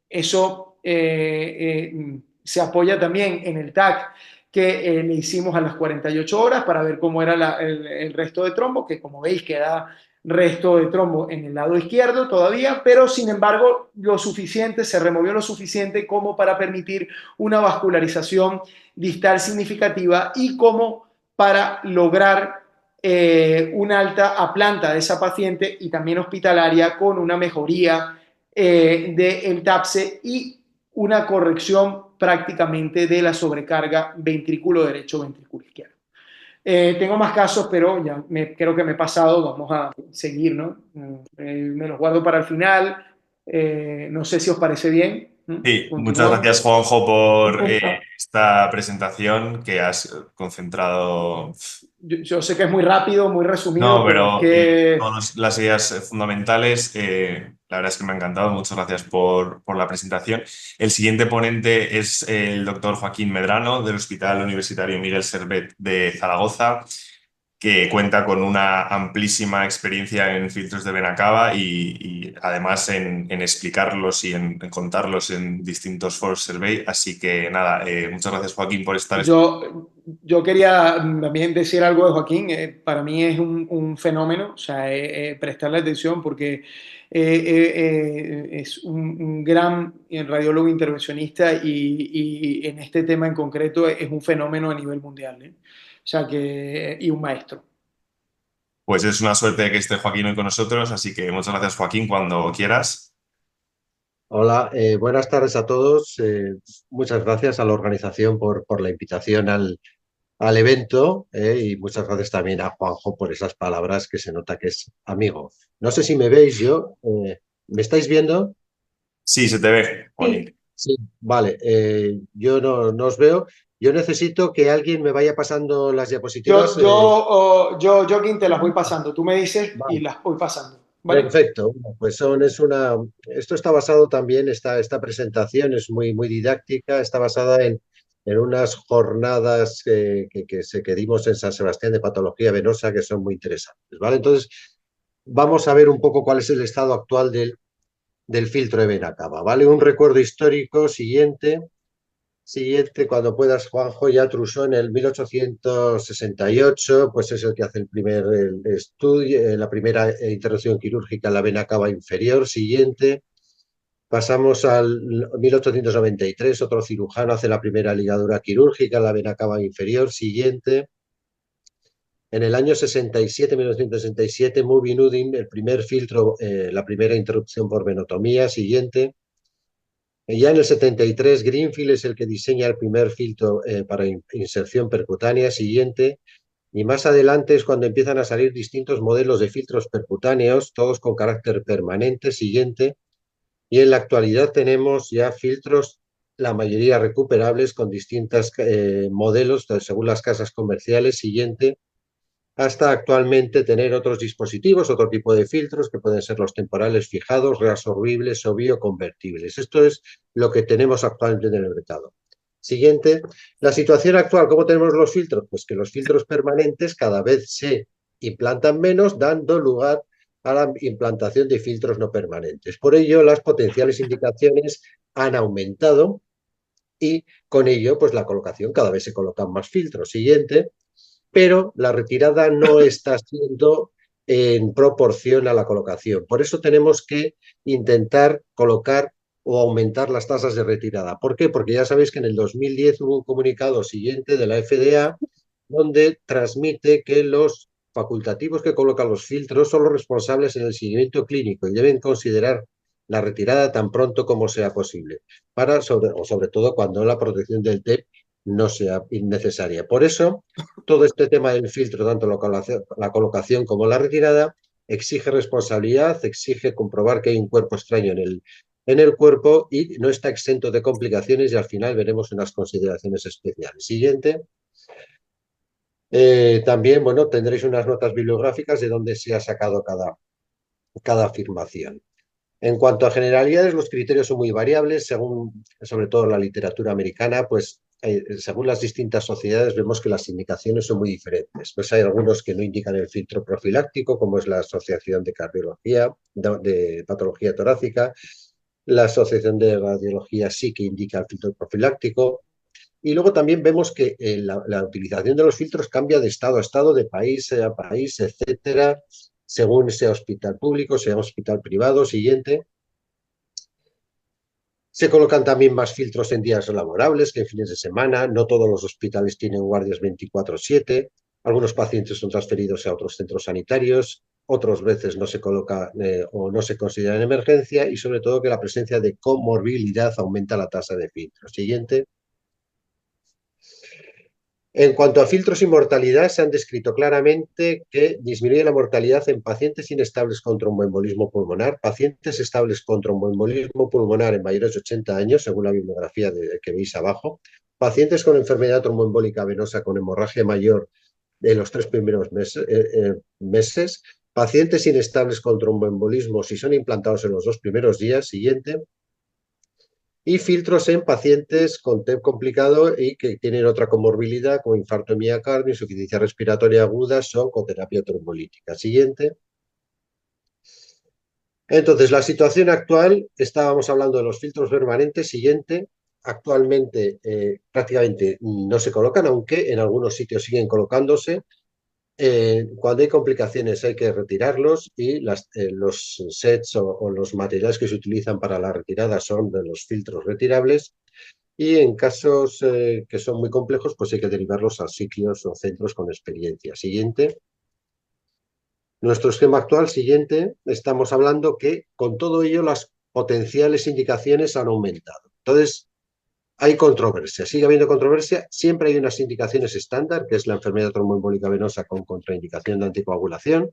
Eso se apoya también en el TAC que le hicimos a las 48 horas para ver cómo era el resto de trombo, que como veis queda resto de trombo en el lado izquierdo todavía, pero sin embargo lo suficiente, se removió lo suficiente como para permitir una vascularización distal significativa y como para lograr una alta a planta de esa paciente y también hospitalaria, con una mejoría del TAPSE y una corrección prácticamente de la sobrecarga ventrículo derecho, ventrículo izquierdo. Tengo más casos, pero ya creo que me he pasado. Vamos a seguir, ¿no? Me los guardo para el final. No sé si os parece bien. Sí, muchas Continúo. gracias, Juanjo, por esta presentación que has concentrado. Yo sé que es muy rápido, muy resumido, No, pero es pero que todas las ideas fundamentales, la verdad es que me ha encantado. Muchas gracias por la presentación. El siguiente ponente es el doctor Joaquín Medrano, del Hospital Universitario Miguel Servet de Zaragoza, que cuenta con una amplísima experiencia en filtros de vena cava y además en explicarlos y en contarlos en distintos foros survey. Así que nada, muchas gracias, Joaquín, por estar. yo quería también decir algo de Joaquín. Para mí es un fenómeno, o sea, prestarle atención porque es un gran radiólogo intervencionista y en este tema en concreto es un fenómeno a nivel mundial, ¿eh? O sea y un maestro. Pues es una suerte que esté Joaquín hoy con nosotros, así que muchas gracias, Joaquín, cuando quieras. Hola, buenas tardes a todos. Muchas gracias a la organización por la invitación al evento, y muchas gracias también a Juanjo por esas palabras, que se nota que es amigo. No sé si me veis yo. ¿Me estáis viendo? Sí, se te ve, Juani. Sí. Sí, vale. Yo no os veo. Yo necesito que alguien me vaya pasando las diapositivas. Yo, Kim, te las voy pasando. Tú me dices y Vale, las voy pasando. ¿Vale? perfecto. Bueno, pues esto está basado también, esta presentación es muy didáctica, está basada en unas jornadas que dimos en San Sebastián de patología venosa que son muy interesantes, ¿vale? Entonces, vamos a ver un poco cuál es el estado actual del filtro de vena cava, ¿vale? Un recuerdo histórico siguiente, cuando puedas, Juanjo. Ya Trousseau en el 1868, pues es el que hace el primer estudio, la primera intervención quirúrgica en la vena cava inferior. Siguiente, pasamos al 1893, otro cirujano hace la primera ligadura quirúrgica en la vena cava inferior. Siguiente, en el año 1967, Moving Udin, el primer filtro, la primera interrupción por venotomía. Siguiente. Ya en el 73, Greenfield es el que diseña el primer filtro para inserción percutánea. Siguiente. Y más adelante es cuando empiezan a salir distintos modelos de filtros percutáneos, todos con carácter permanente. Siguiente. Y en la actualidad tenemos ya filtros, la mayoría recuperables, con distintos modelos según las casas comerciales. Siguiente. Hasta actualmente tener otros dispositivos, otro tipo de filtros que pueden ser los temporales fijados, reabsorbibles o bioconvertibles. Esto es lo que tenemos actualmente en el mercado. Siguiente, la situación actual. ¿Cómo tenemos los filtros? Pues que los filtros permanentes cada vez se implantan menos, dando lugar a la implantación de filtros no permanentes. Por ello, las potenciales indicaciones han aumentado y con ello, pues la colocación, cada vez se colocan más filtros. Siguiente, pero la retirada no está siendo en proporción a la colocación. Por eso tenemos que intentar colocar o aumentar las tasas de retirada. ¿Por qué? Porque ya sabéis que en el 2010 hubo un comunicado siguiente de la FDA donde transmite que los facultativos que colocan los filtros son los responsables en el seguimiento clínico y deben considerar la retirada tan pronto como sea posible, sobre todo cuando la protección del TEP no sea innecesaria. Por eso, todo este tema del filtro, tanto la colocación como la retirada, exige responsabilidad, exige comprobar que hay un cuerpo extraño en el cuerpo y no está exento de complicaciones, y al final veremos unas consideraciones especiales. Siguiente. También, bueno, tendréis unas notas bibliográficas de dónde se ha sacado cada afirmación. En cuanto a generalidades, los criterios son muy variables, según, sobre todo la literatura americana, pues según las distintas sociedades vemos que las indicaciones son muy diferentes. Pues hay algunos que no indican el filtro profiláctico, como es la Asociación de Cardiología, de Patología Torácica, la Asociación de Radiología sí que indica el filtro profiláctico. Y luego también vemos que la utilización de los filtros cambia de estado a estado, de país a país, etcétera, según sea hospital público, sea hospital privado. Siguiente. Se colocan también más filtros en días laborables que en fines de semana. No todos los hospitales tienen guardias 24/7. Algunos pacientes son transferidos a otros centros sanitarios. Otras veces no se coloca o no se considera en emergencia, y sobre todo que la presencia de comorbilidad aumenta la tasa de filtros. Siguiente. En cuanto a filtros y mortalidad, se han descrito claramente que disminuye la mortalidad en pacientes inestables con tromboembolismo pulmonar, pacientes estables con tromboembolismo pulmonar en mayores de 80 años, según la bibliografía que veis abajo, pacientes con enfermedad tromboembólica venosa con hemorragia mayor de los 3 primeros meses, pacientes inestables con tromboembolismo si son implantados en los 2 primeros días. Siguiente. Y filtros en pacientes con TEP complicado y que tienen otra comorbilidad como infarto de miocardio, insuficiencia respiratoria aguda, son con terapia trombolítica. Siguiente. Entonces, la situación actual, estábamos hablando de los filtros permanentes. Siguiente. Actualmente prácticamente no se colocan, aunque en algunos sitios siguen colocándose. Cuando hay complicaciones hay que retirarlos, y los sets o los materiales que se utilizan para la retirada son de los filtros retirables. Y en casos que son muy complejos, pues hay que derivarlos a sitios o centros con experiencia. Siguiente. Nuestro esquema actual. Siguiente. Estamos hablando que con todo ello las potenciales indicaciones han aumentado. Entonces, hay controversia, sigue habiendo controversia. Siempre hay unas indicaciones estándar, que es la enfermedad tromboembólica venosa con contraindicación de anticoagulación.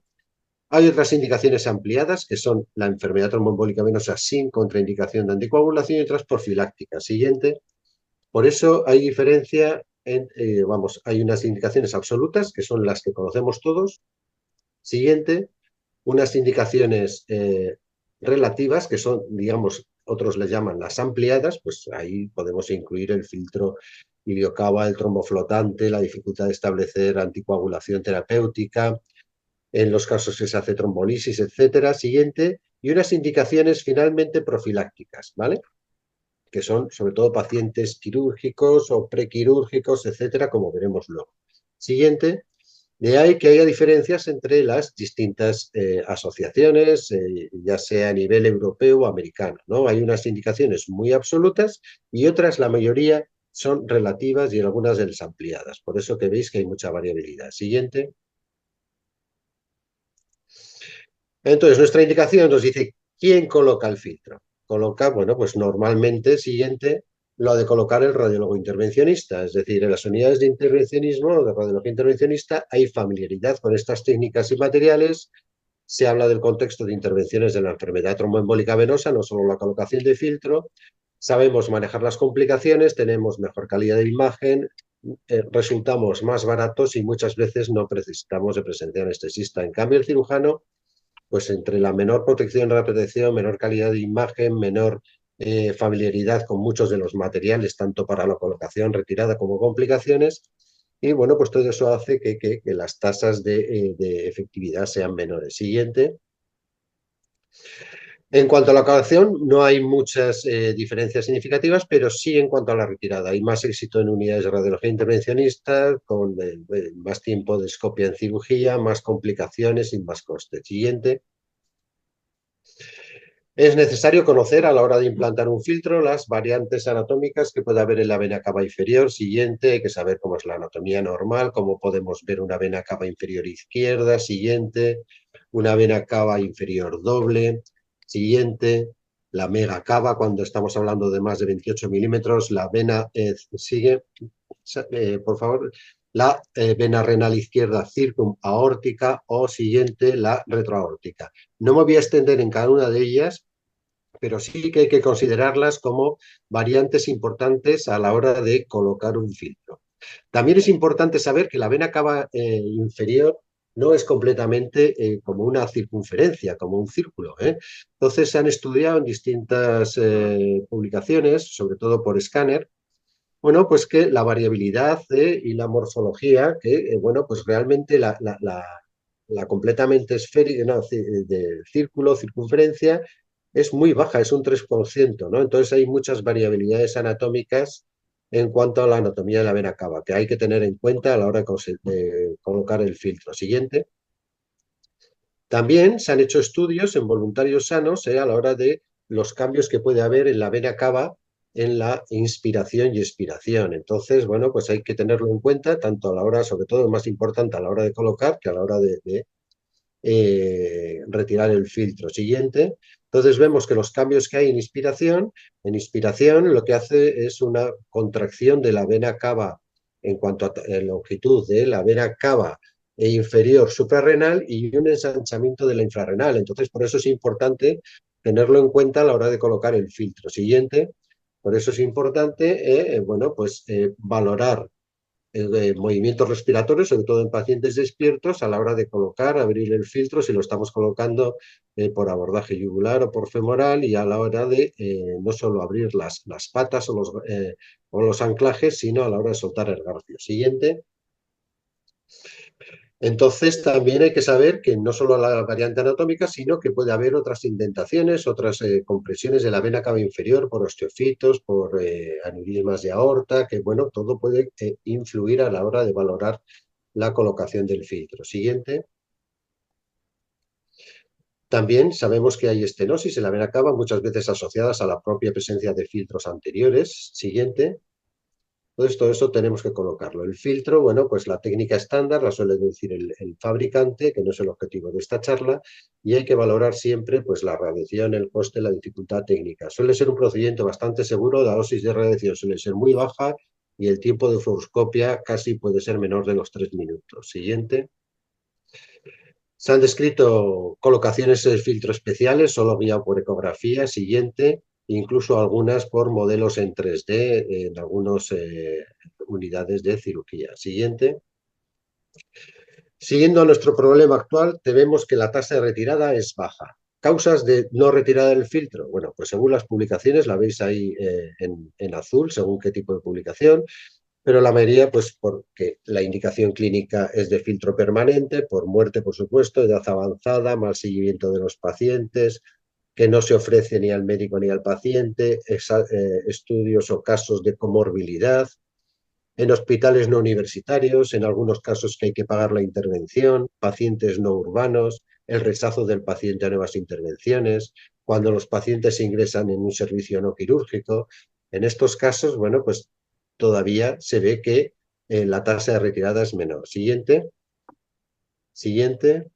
Hay otras indicaciones ampliadas, que son la enfermedad tromboembólica venosa sin contraindicación de anticoagulación y otras profilácticas. Siguiente. Por eso hay diferencia hay unas indicaciones absolutas, que son las que conocemos todos. Siguiente. Unas indicaciones relativas, que son, digamos, otros les llaman las ampliadas, pues ahí podemos incluir el filtro Iliocava, el tromboflotante, la dificultad de establecer anticoagulación terapéutica, en los casos que se hace trombolisis, etcétera. Siguiente. Y unas indicaciones finalmente profilácticas, ¿vale? Que son sobre todo pacientes quirúrgicos o prequirúrgicos, etcétera, como veremos luego. Siguiente. De ahí que haya diferencias entre las distintas asociaciones, ya sea a nivel europeo o americano, ¿no? Hay unas indicaciones muy absolutas y otras, la mayoría, son relativas y algunas de las ampliadas. Por eso que veis que hay mucha variabilidad. Siguiente. Entonces, nuestra indicación nos dice quién coloca el filtro. Coloca, bueno, pues normalmente, siguiente, lo de colocar el radiólogo intervencionista, es decir, en las unidades de intervencionismo o de radiología intervencionista hay familiaridad con estas técnicas y materiales, se habla del contexto de intervenciones de la enfermedad tromboembólica venosa, no solo la colocación de filtro, sabemos manejar las complicaciones, tenemos mejor calidad de imagen, resultamos más baratos y muchas veces no necesitamos de presencia anestesista. En cambio, el cirujano, pues entre la menor protección de la protección, menor calidad de imagen, menor familiaridad con muchos de los materiales, tanto para la colocación, retirada como complicaciones, y bueno, pues todo eso hace que las tasas de efectividad sean menores. Siguiente. En cuanto a la colocación, no hay muchas diferencias significativas, pero sí en cuanto a la retirada. Hay más éxito en unidades de radiología intervencionista, con más tiempo de escopia en cirugía, más complicaciones y más costes. Siguiente. Es necesario conocer a la hora de implantar un filtro las variantes anatómicas que puede haber en la vena cava inferior. Siguiente, hay que saber cómo es la anatomía normal, cómo podemos ver una vena cava inferior izquierda. Siguiente, una vena cava inferior doble. Siguiente, la mega cava, cuando estamos hablando de más de 28 milímetros. La vena, por favor, la vena renal izquierda circumaórtica o siguiente, la retroaórtica. No me voy a extender en cada una de ellas, pero sí que hay que considerarlas como variantes importantes a la hora de colocar un filtro. También es importante saber que la vena cava inferior no es completamente como una circunferencia, como un círculo. Entonces se han estudiado en distintas publicaciones, sobre todo por escáner, bueno, pues que la variabilidad y la morfología, que bueno, pues realmente la completamente esférica, no, de círculo, circunferencia, es muy baja, es un 3%, ¿no? Entonces hay muchas variabilidades anatómicas en cuanto a la anatomía de la vena cava, que hay que tener en cuenta a la hora de colocar el filtro. Siguiente. También se han hecho estudios en voluntarios sanos a la hora de los cambios que puede haber en la vena cava en la inspiración y expiración. Entonces, bueno, pues hay que tenerlo en cuenta tanto a la hora, sobre todo, más importante a la hora de colocar que a la hora de retirar el filtro. Siguiente. Entonces vemos que los cambios que hay en inspiración lo que hace es una contracción de la vena cava en cuanto a longitud de la vena cava inferior suprarrenal y un ensanchamiento de la infrarrenal. Entonces, por eso es importante tenerlo en cuenta a la hora de colocar el filtro. Siguiente. Por eso es importante, bueno, pues valorar movimientos respiratorios, sobre todo en pacientes despiertos, a la hora de colocar, abrir el filtro, si lo estamos colocando por abordaje yugular o por femoral, y a la hora de no solo abrir las patas o los anclajes, sino a la hora de soltar el garfio. Siguiente. Entonces, también hay que saber que no solo la variante anatómica, sino que puede haber otras indentaciones, otras compresiones de la vena cava inferior por osteofitos, por aneurismas de aorta, que bueno, todo puede influir a la hora de valorar la colocación del filtro. Siguiente. También sabemos que hay estenosis en la vena cava, muchas veces asociadas a la propia presencia de filtros anteriores. Siguiente. Entonces, todo eso tenemos que colocarlo. El filtro, bueno, pues la técnica estándar la suele decir el fabricante, que no es el objetivo de esta charla, y hay que valorar siempre pues la radiación, el coste, la dificultad técnica. Suele ser un procedimiento bastante seguro, la dosis de radiación suele ser muy baja y el tiempo de fluoroscopia casi puede ser menor de los 3 minutos. Siguiente. Se han descrito colocaciones de filtro especiales, solo guiado por ecografía, siguiente, incluso algunas por modelos en 3D en algunas unidades de cirugía. Siguiente. Siguiendo a nuestro problema actual, vemos que la tasa de retirada es baja. ¿Causas de no retirada del filtro? Bueno, pues según las publicaciones, la veis ahí en azul, según qué tipo de publicación, pero la mayoría, pues porque la indicación clínica es de filtro permanente, por muerte, por supuesto, edad avanzada, mal seguimiento de los pacientes, que no se ofrece ni al médico ni al paciente, estudios o casos de comorbilidad, en hospitales no universitarios, en algunos casos que hay que pagar la intervención, pacientes no urbanos, el rechazo del paciente a nuevas intervenciones, cuando los pacientes ingresan en un servicio no quirúrgico. En estos casos, bueno, pues todavía se ve que la tasa de retirada es menor. Siguiente, siguiente,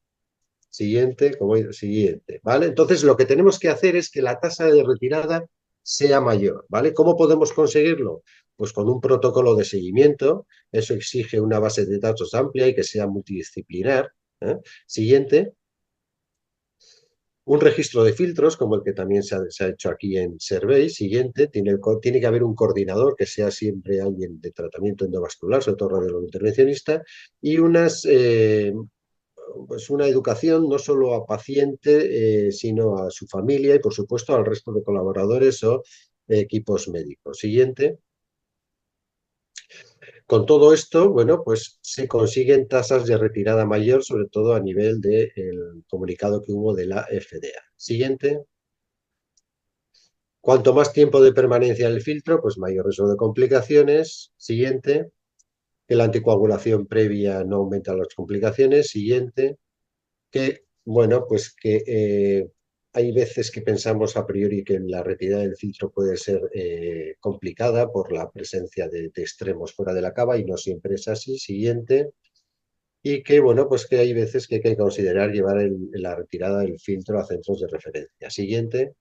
siguiente, siguiente, ¿vale? Entonces, lo que tenemos que hacer es que la tasa de retirada sea mayor, ¿vale? ¿Cómo podemos conseguirlo? Pues con un protocolo de seguimiento, eso exige una base de datos amplia y que sea multidisciplinar. Siguiente, un registro de filtros, como el que también se ha hecho aquí en Survey. Siguiente, tiene que haber un coordinador que sea siempre alguien de tratamiento endovascular, sobre todo radiólogo intervencionista, y pues una educación no solo a paciente, sino a su familia y, por supuesto, al resto de colaboradores o equipos médicos. Siguiente. Con todo esto, bueno, pues se consiguen tasas de retirada mayor, sobre todo a nivel del comunicado que hubo de la FDA. Siguiente. Cuanto más tiempo de permanencia en el filtro, pues mayor riesgo de complicaciones. Siguiente. Que la anticoagulación previa no aumenta las complicaciones. Siguiente. Que, bueno, pues que hay veces que pensamos a priori que la retirada del filtro puede ser complicada por la presencia de extremos fuera de la cava y no siempre es así. Siguiente. Y que, bueno, pues que hay veces que hay que considerar llevar la retirada del filtro a centros de referencia. Siguiente.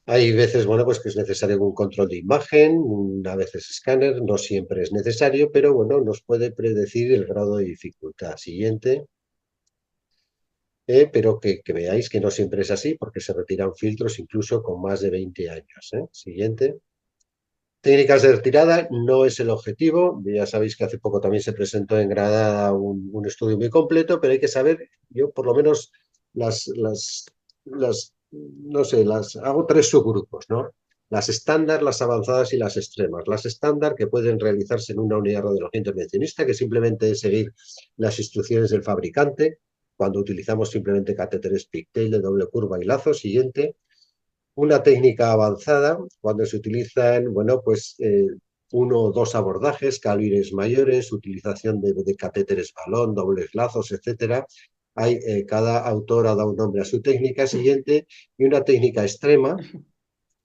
Hay veces, bueno, pues que es necesario un control de imagen, a veces escáner, no siempre es necesario, pero bueno, nos puede predecir el grado de dificultad. Siguiente. Pero que veáis que no siempre es así, porque se retiran filtros incluso con más de 20 años. Siguiente. Técnicas de retirada no es el objetivo. Ya sabéis que hace poco también se presentó en Granada un estudio muy completo, pero hay que saber, yo por lo menos no sé, hago tres subgrupos, ¿no? Las estándar, las avanzadas y las extremas. Las estándar que pueden realizarse en una unidad de radiología intervencionista, que simplemente es seguir las instrucciones del fabricante, cuando utilizamos simplemente catéteres Pigtail de doble curva y lazo. Siguiente. Una técnica avanzada, cuando se utilizan, bueno, pues uno o dos abordajes, calibres mayores, utilización de catéteres balón, dobles lazos, etcétera. Cada autor ha dado un nombre a su técnica. Siguiente. Y una técnica extrema,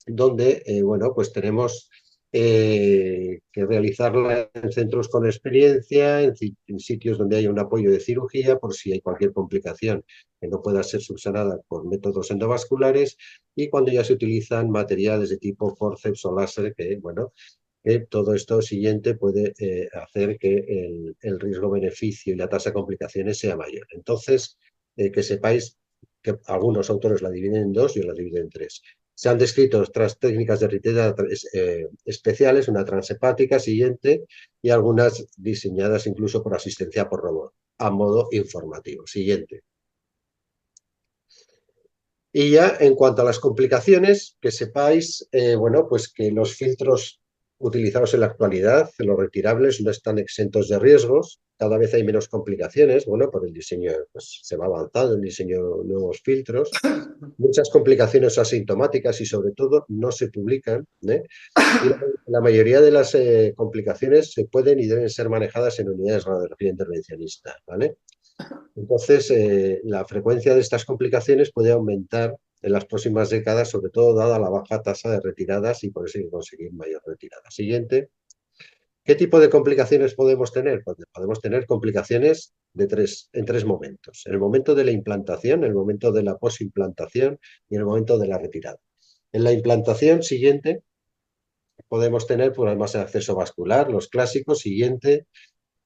donde, bueno, pues tenemos que realizarla en centros con experiencia, en sitios donde haya un apoyo de cirugía, por si hay cualquier complicación que no pueda ser subsanada por métodos endovasculares, y cuando ya se utilizan materiales de tipo forceps o láser, que, bueno, todo esto siguiente puede hacer que el riesgo-beneficio y la tasa de complicaciones sea mayor. Entonces, que sepáis que algunos autores la dividen en dos y la dividen en tres. Se han descrito otras técnicas de retirada especiales, una transhepática siguiente y algunas diseñadas incluso por asistencia por robot, a modo informativo. Siguiente. Y ya en cuanto a las complicaciones, que sepáis, bueno, pues que los filtros utilizados en la actualidad, los retirables, no están exentos de riesgos. Cada vez hay menos complicaciones, bueno, por el diseño, pues se va avanzando el diseño de nuevos filtros. Muchas complicaciones asintomáticas y sobre todo no se publican, ¿eh? Y la mayoría de las complicaciones se pueden y deben ser manejadas en unidades de radiología intervencionista, ¿vale? Entonces, la frecuencia de estas complicaciones puede aumentar en las próximas décadas, sobre todo dada la baja tasa de retiradas y por eso hay que conseguir mayor retirada. Siguiente. ¿Qué tipo de complicaciones podemos tener? Pues podemos tener complicaciones en tres momentos. En el momento de la implantación, en el momento de la posimplantación y en el momento de la retirada. En la implantación siguiente podemos tener problemas de acceso vascular, los clásicos. Siguiente,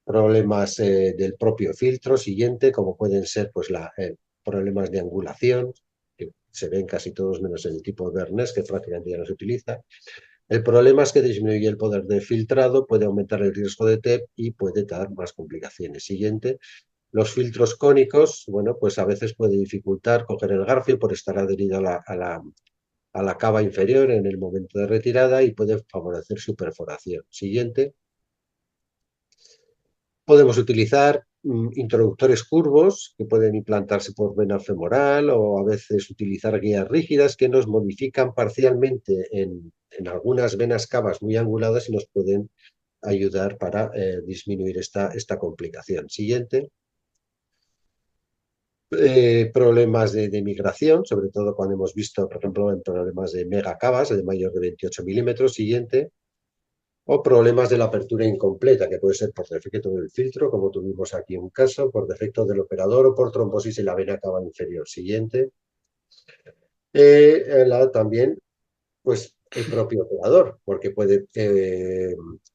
problemas del propio filtro, siguiente, como pueden ser pues, problemas de angulación, que se ven casi todos menos en el tipo de Bernés, que prácticamente ya no se utiliza. El problema es que disminuye el poder de filtrado, puede aumentar el riesgo de TEP y puede dar más complicaciones. Siguiente, los filtros cónicos, bueno, pues a veces puede dificultar coger el garfio por estar adherido a la cava inferior en el momento de retirada y puede favorecer su perforación. Siguiente. Podemos utilizar introductores curvos que pueden implantarse por vena femoral o a veces utilizar guías rígidas que nos modifican parcialmente en algunas venas cavas muy anguladas y nos pueden ayudar para disminuir esta complicación. Siguiente. Problemas de migración, sobre todo cuando hemos visto, por ejemplo, en problemas de megacavas de mayor de 28 milímetros. Siguiente. O problemas de la apertura incompleta, que puede ser por defecto del filtro, como tuvimos aquí un caso, por defecto del operador o por trombosis en la vena cava inferior. Siguiente. También, pues, el propio operador, porque puede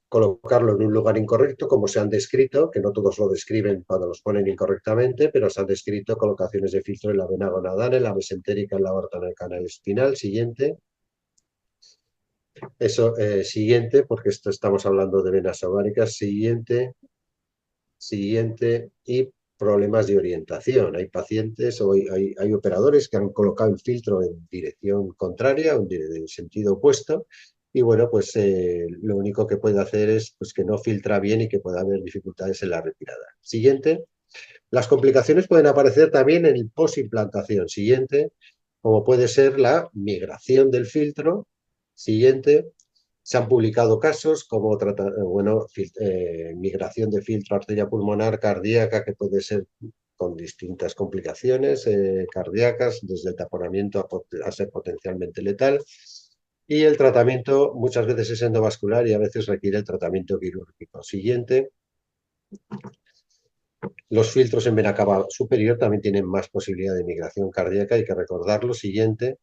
colocarlo en un lugar incorrecto, como se han descrito, que no todos lo describen cuando los ponen incorrectamente, pero se han descrito colocaciones de filtro en la vena gonadal, en la mesentérica, en la aorta, en el canal espinal. Siguiente. Eso, siguiente, porque esto estamos hablando de venas ováricas. Siguiente, y problemas de orientación. Hay pacientes o hay operadores que han colocado el filtro en dirección contraria, en sentido opuesto, y bueno, pues lo único que puede hacer es pues, que no filtra bien y que pueda haber dificultades en la retirada. Siguiente. Las complicaciones pueden aparecer también en el posimplantación. Siguiente, como puede ser la migración del filtro. Siguiente, se han publicado casos como migración de filtro arteria pulmonar cardíaca, que puede ser con distintas complicaciones cardíacas, desde el taponamiento a ser potencialmente letal. Y el tratamiento muchas veces es endovascular y a veces requiere el tratamiento quirúrgico. Siguiente. Los filtros en vena cava superior también tienen más posibilidad de migración cardíaca, hay que recordarlo. Siguiente.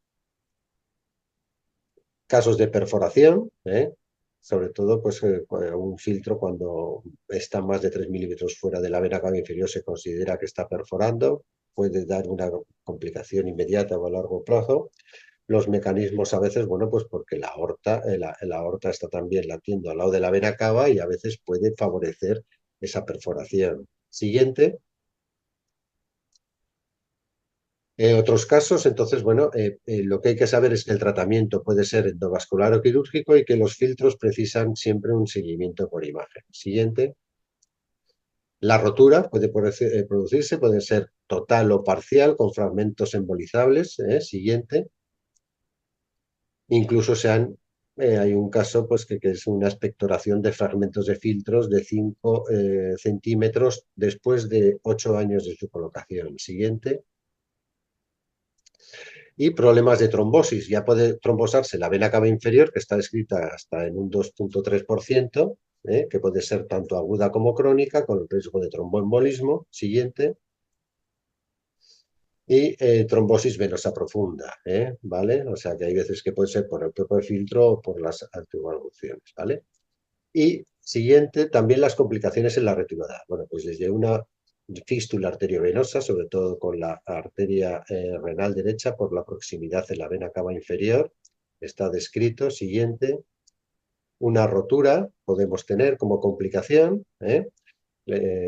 Casos de perforación, sobre todo pues, un filtro cuando está más de 3 milímetros fuera de la vena cava inferior se considera que está perforando, puede dar una complicación inmediata o a largo plazo. Los mecanismos a veces, bueno, pues porque la aorta está también latiendo al lado de la vena cava y a veces puede favorecer esa perforación. Siguiente. Otros casos, entonces, bueno, lo que hay que saber es que el tratamiento puede ser endovascular o quirúrgico y que los filtros precisan siempre un seguimiento por imagen. Siguiente. La rotura puede producirse, puede ser total o parcial, con fragmentos embolizables. Siguiente. Incluso hay un caso pues, que es una expectoración de fragmentos de filtros de 5 centímetros después de 8 años de su colocación. Siguiente. Y problemas de trombosis. Ya puede trombosarse la vena cava inferior, que está descrita hasta en un 2,3%, que puede ser tanto aguda como crónica, con el riesgo de tromboembolismo. Siguiente. Y trombosis venosa profunda, ¿vale? O sea que hay veces que puede ser por el propio filtro o por las anticoagulaciones, ¿vale? Y siguiente, también las complicaciones en la retirada. Bueno, pues desde una fístula arteriovenosa, sobre todo con la arteria renal derecha por la proximidad de la vena cava inferior, está descrito. Siguiente, una rotura podemos tener como complicación.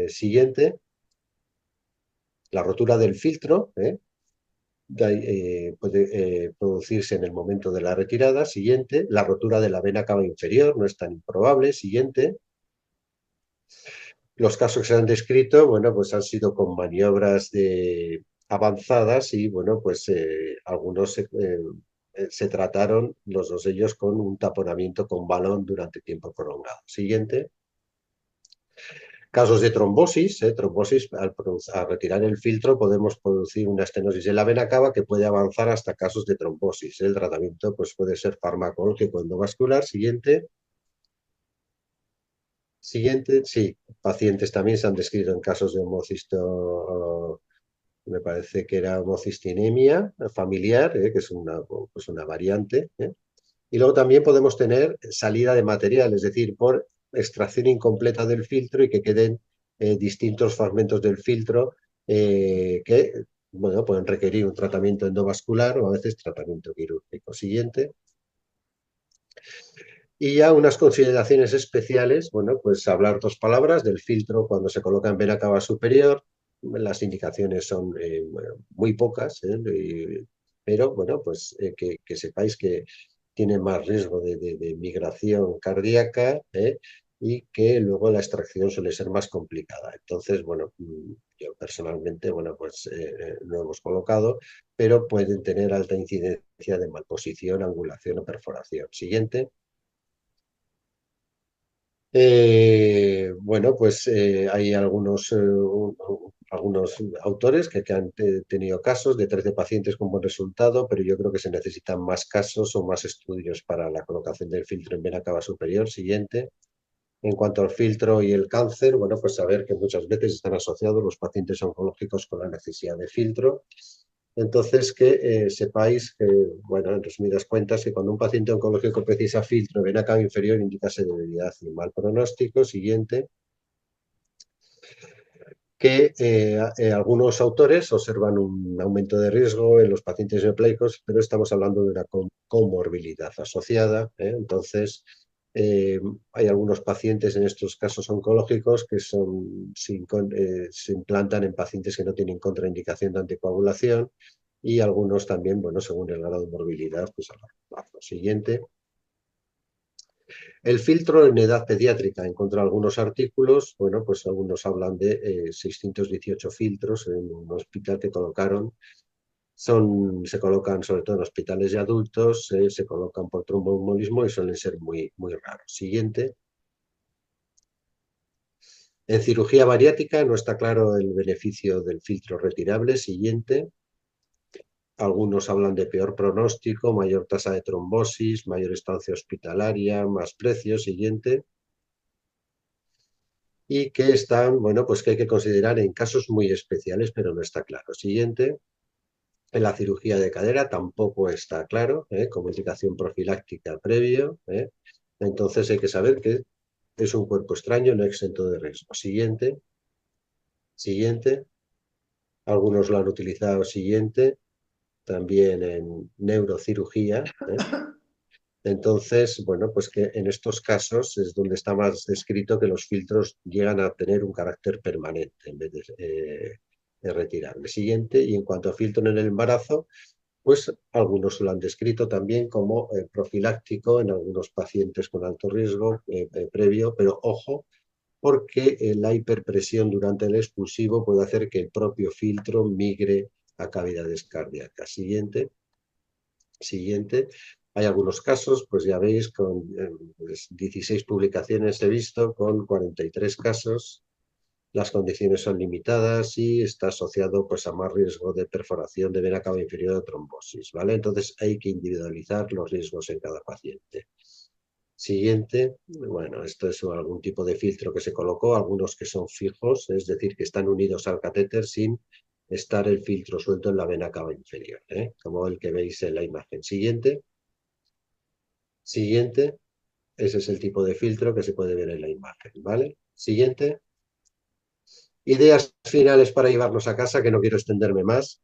Siguiente, la rotura del filtro, puede producirse en el momento de la retirada. Siguiente, la rotura de la vena cava inferior, no es tan improbable. Siguiente. Los casos que se han descrito, bueno, pues han sido con maniobras avanzadas y, bueno, pues algunos se trataron, los dos de ellos, con un taponamiento con balón durante tiempo prolongado. Siguiente. Casos de trombosis. Trombosis, al retirar el filtro podemos producir una estenosis en la vena cava que puede avanzar hasta casos de trombosis. El tratamiento pues, puede ser farmacológico endovascular. Siguiente. Siguiente, sí, pacientes también se han descrito en casos de me parece que era homocistinemia familiar, que es pues una variante. Y luego también podemos tener salida de material, es decir, por extracción incompleta del filtro y que queden distintos fragmentos del filtro que bueno, pueden requerir un tratamiento endovascular o a veces tratamiento quirúrgico. Siguiente. Y ya unas consideraciones especiales, bueno, pues hablar dos palabras del filtro cuando se coloca en vena cava superior. Las indicaciones son muy pocas, pero bueno, pues que sepáis que tiene más riesgo de migración cardíaca y que luego la extracción suele ser más complicada. Entonces, bueno, yo personalmente, bueno, pues lo hemos colocado, pero pueden tener alta incidencia de malposición, angulación o perforación. Siguiente. Bueno, pues hay algunos autores que han tenido casos de 13 pacientes con buen resultado, pero yo creo que se necesitan más casos o más estudios para la colocación del filtro en vena cava superior. Siguiente. En cuanto al filtro y el cáncer, bueno, pues saber que muchas veces están asociados los pacientes oncológicos con la necesidad de filtro. Entonces, que sepáis que, bueno, en resumidas cuentas, que cuando un paciente oncológico precisa filtro de vena cava inferior, indica severidad y mal pronóstico. Siguiente. Que algunos autores observan un aumento de riesgo en los pacientes neopláicos, pero estamos hablando de una comorbilidad asociada. Entonces, hay algunos pacientes en estos casos oncológicos que se implantan en pacientes que no tienen contraindicación de anticoagulación y algunos también, bueno, según el grado de morbilidad, pues a largo plazo. Siguiente. El filtro en edad pediátrica, encontré algunos artículos, bueno, pues algunos hablan de 618 filtros en un hospital que colocaron. Se colocan sobre todo en hospitales de adultos, se colocan por tromboembolismo y suelen ser muy, muy raros. Siguiente. En cirugía bariátrica no está claro el beneficio del filtro retirable. Siguiente. Algunos hablan de peor pronóstico, mayor tasa de trombosis, mayor estancia hospitalaria, más precios. Siguiente. Y que están, bueno, pues que hay que considerar en casos muy especiales, pero no está claro. Siguiente. En la cirugía de cadera tampoco está claro, como indicación profiláctica previo. Entonces hay que saber que es un cuerpo extraño no exento de riesgo. Siguiente. Siguiente. Algunos lo han utilizado. Siguiente. También en neurocirugía. Entonces, bueno, pues que en estos casos es donde está más descrito que los filtros llegan a tener un carácter permanente en vez de retirable. Siguiente, y en cuanto a filtro en el embarazo, pues algunos lo han descrito también como profiláctico en algunos pacientes con alto riesgo previo, pero ojo, porque la hiperpresión durante el expulsivo puede hacer que el propio filtro migre a cavidades cardíacas. Siguiente. Siguiente. Hay algunos casos, pues ya veis, con 16 publicaciones he visto, con 43 casos. Las condiciones son limitadas y está asociado pues, a más riesgo de perforación de vena cava inferior o trombosis, ¿vale? Entonces hay que individualizar los riesgos en cada paciente. Siguiente, bueno, esto es algún tipo de filtro que se colocó, algunos que son fijos, es decir, que están unidos al catéter sin estar el filtro suelto en la vena cava inferior, como el que veis en la imagen. Siguiente. Siguiente. Ese es el tipo de filtro que se puede ver en la imagen, ¿vale? Siguiente. Ideas finales para llevarnos a casa, que no quiero extenderme más.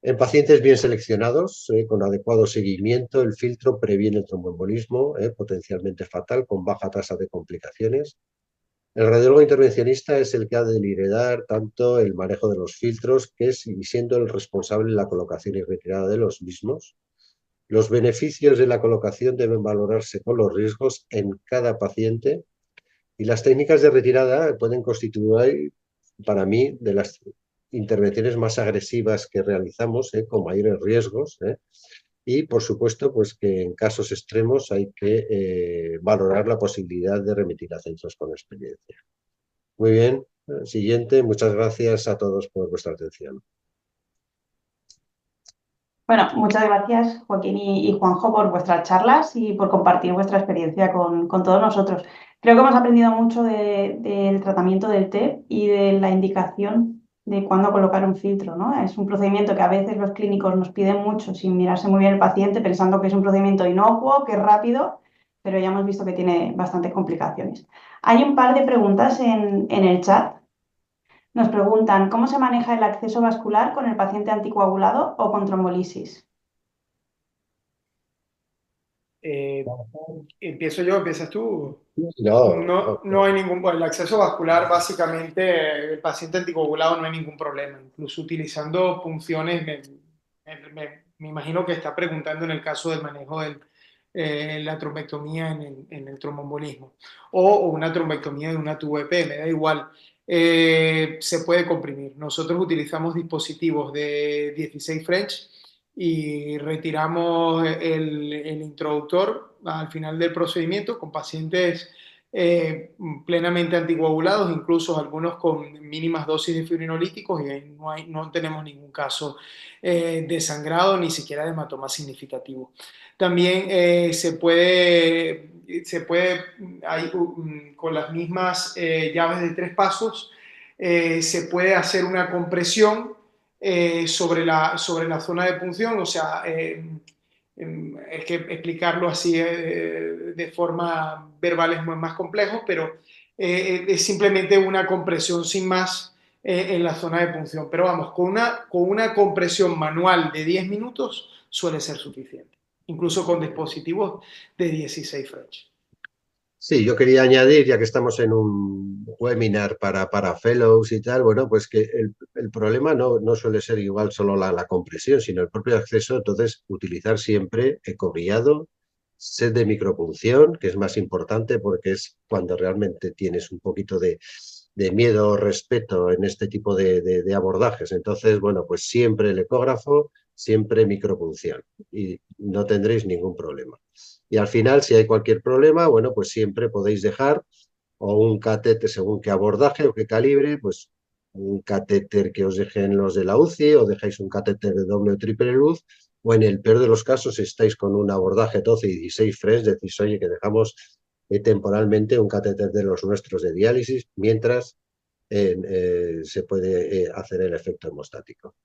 En pacientes bien seleccionados, con adecuado seguimiento, el filtro previene el tromboembolismo, potencialmente fatal, con baja tasa de complicaciones. El radiólogo intervencionista es el que ha de liderar tanto el manejo de los filtros, que es y siendo el responsable de la colocación y retirada de los mismos. Los beneficios de la colocación deben valorarse con los riesgos en cada paciente y las técnicas de retirada pueden constituir, para mí, de las intervenciones más agresivas que realizamos, con mayores riesgos. Y, por supuesto, pues que en casos extremos hay que valorar la posibilidad de remitir a centros con experiencia. Muy bien. Siguiente. Muchas gracias a todos por vuestra atención. Bueno, muchas gracias, Joaquín y Juanjo, por vuestras charlas y por compartir vuestra experiencia con todos nosotros. Creo que hemos aprendido mucho del tratamiento del TEP y de la indicación de cuándo colocar un filtro, ¿no? Es un procedimiento que a veces los clínicos nos piden mucho sin mirarse muy bien el paciente, pensando que es un procedimiento inocuo, que es rápido, pero ya hemos visto que tiene bastantes complicaciones. Hay un par de preguntas en el chat. Nos preguntan, ¿cómo se maneja el acceso vascular con el paciente anticoagulado o con trombolisis? Empiezo yo, empiezas tú. No, No hay ningún, bueno, el acceso vascular, básicamente, el paciente anticoagulado no hay ningún problema. Incluso utilizando punciones, me imagino que está preguntando en el caso del manejo de la trombectomía en el tromboembolismo o una trombectomía de una TUVP, me da igual. Se puede comprimir. Nosotros utilizamos dispositivos de 16 French y retiramos el introductor al final del procedimiento con pacientes plenamente anticoagulados, incluso algunos con mínimas dosis de fibrinolíticos, y no tenemos ningún caso de sangrado ni siquiera de hematoma significativo. También con las mismas llaves de 3 pasos, se puede hacer una compresión sobre la zona de punción, o sea, es que explicarlo así de forma verbal es más complejo, pero es simplemente una compresión sin más en la zona de punción. Pero vamos, con una compresión manual de 10 minutos suele ser suficiente, incluso con dispositivos de 16 French. sí, yo quería añadir, ya que estamos en un webinar para fellows y tal, bueno, pues que el problema no suele ser igual solo la compresión, sino el propio acceso. Entonces, utilizar siempre ecoguiado, set de micropunción, que es más importante porque es cuando realmente tienes un poquito de miedo o respeto en este tipo de abordajes. Entonces, bueno, pues siempre el ecógrafo, siempre micropunción y no tendréis ningún problema. Y al final, si hay cualquier problema, bueno, pues siempre podéis dejar o un catéter según qué abordaje o qué calibre, pues un catéter que os dejen los de la UCI o dejáis un catéter de doble o triple luz, o en el peor de los casos, si estáis con un abordaje 12 y 16 French, decís, oye, que dejamos temporalmente un catéter de los nuestros de diálisis mientras se puede hacer el efecto hemostático.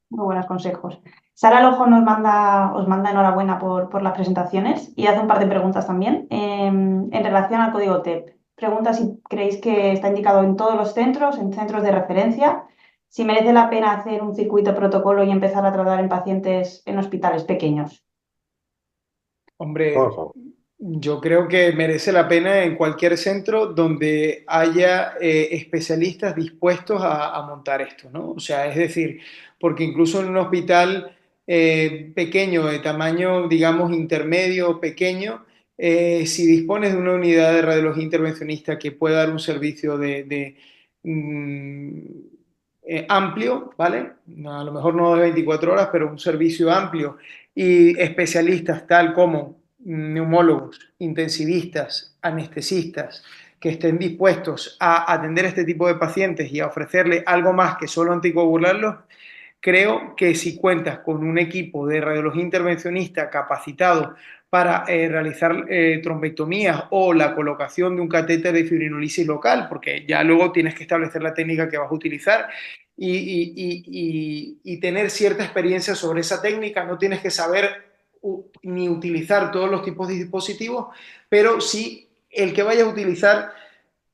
Muy buenos consejos. Sara Lojo os manda enhorabuena por las presentaciones y hace un par de preguntas también en relación al código TEP. Pregunta si creéis que está indicado en todos los centros, en centros de referencia, si merece la pena hacer un circuito protocolo y empezar a tratar en pacientes en hospitales pequeños. Hombre, Ojo. yo creo que merece la pena en cualquier centro donde haya especialistas dispuestos a montar esto, ¿no? O sea, es decir, porque incluso en un hospital pequeño, de tamaño, digamos, intermedio o pequeño, si dispones de una unidad de radiología intervencionista que pueda dar un servicio amplio, ¿vale? A lo mejor no de 24 horas, pero un servicio amplio y especialistas tal como neumólogos, intensivistas, anestesistas, que estén dispuestos a atender este tipo de pacientes y a ofrecerle algo más que solo anticoagularlos. Creo que si cuentas con un equipo de radiología intervencionista capacitado para realizar trombectomías o la colocación de un catéter de fibrinolisis local, porque ya luego tienes que establecer la técnica que vas a utilizar y tener cierta experiencia sobre esa técnica, no tienes que saber ni utilizar todos los tipos de dispositivos, pero sí el que vayas a utilizar,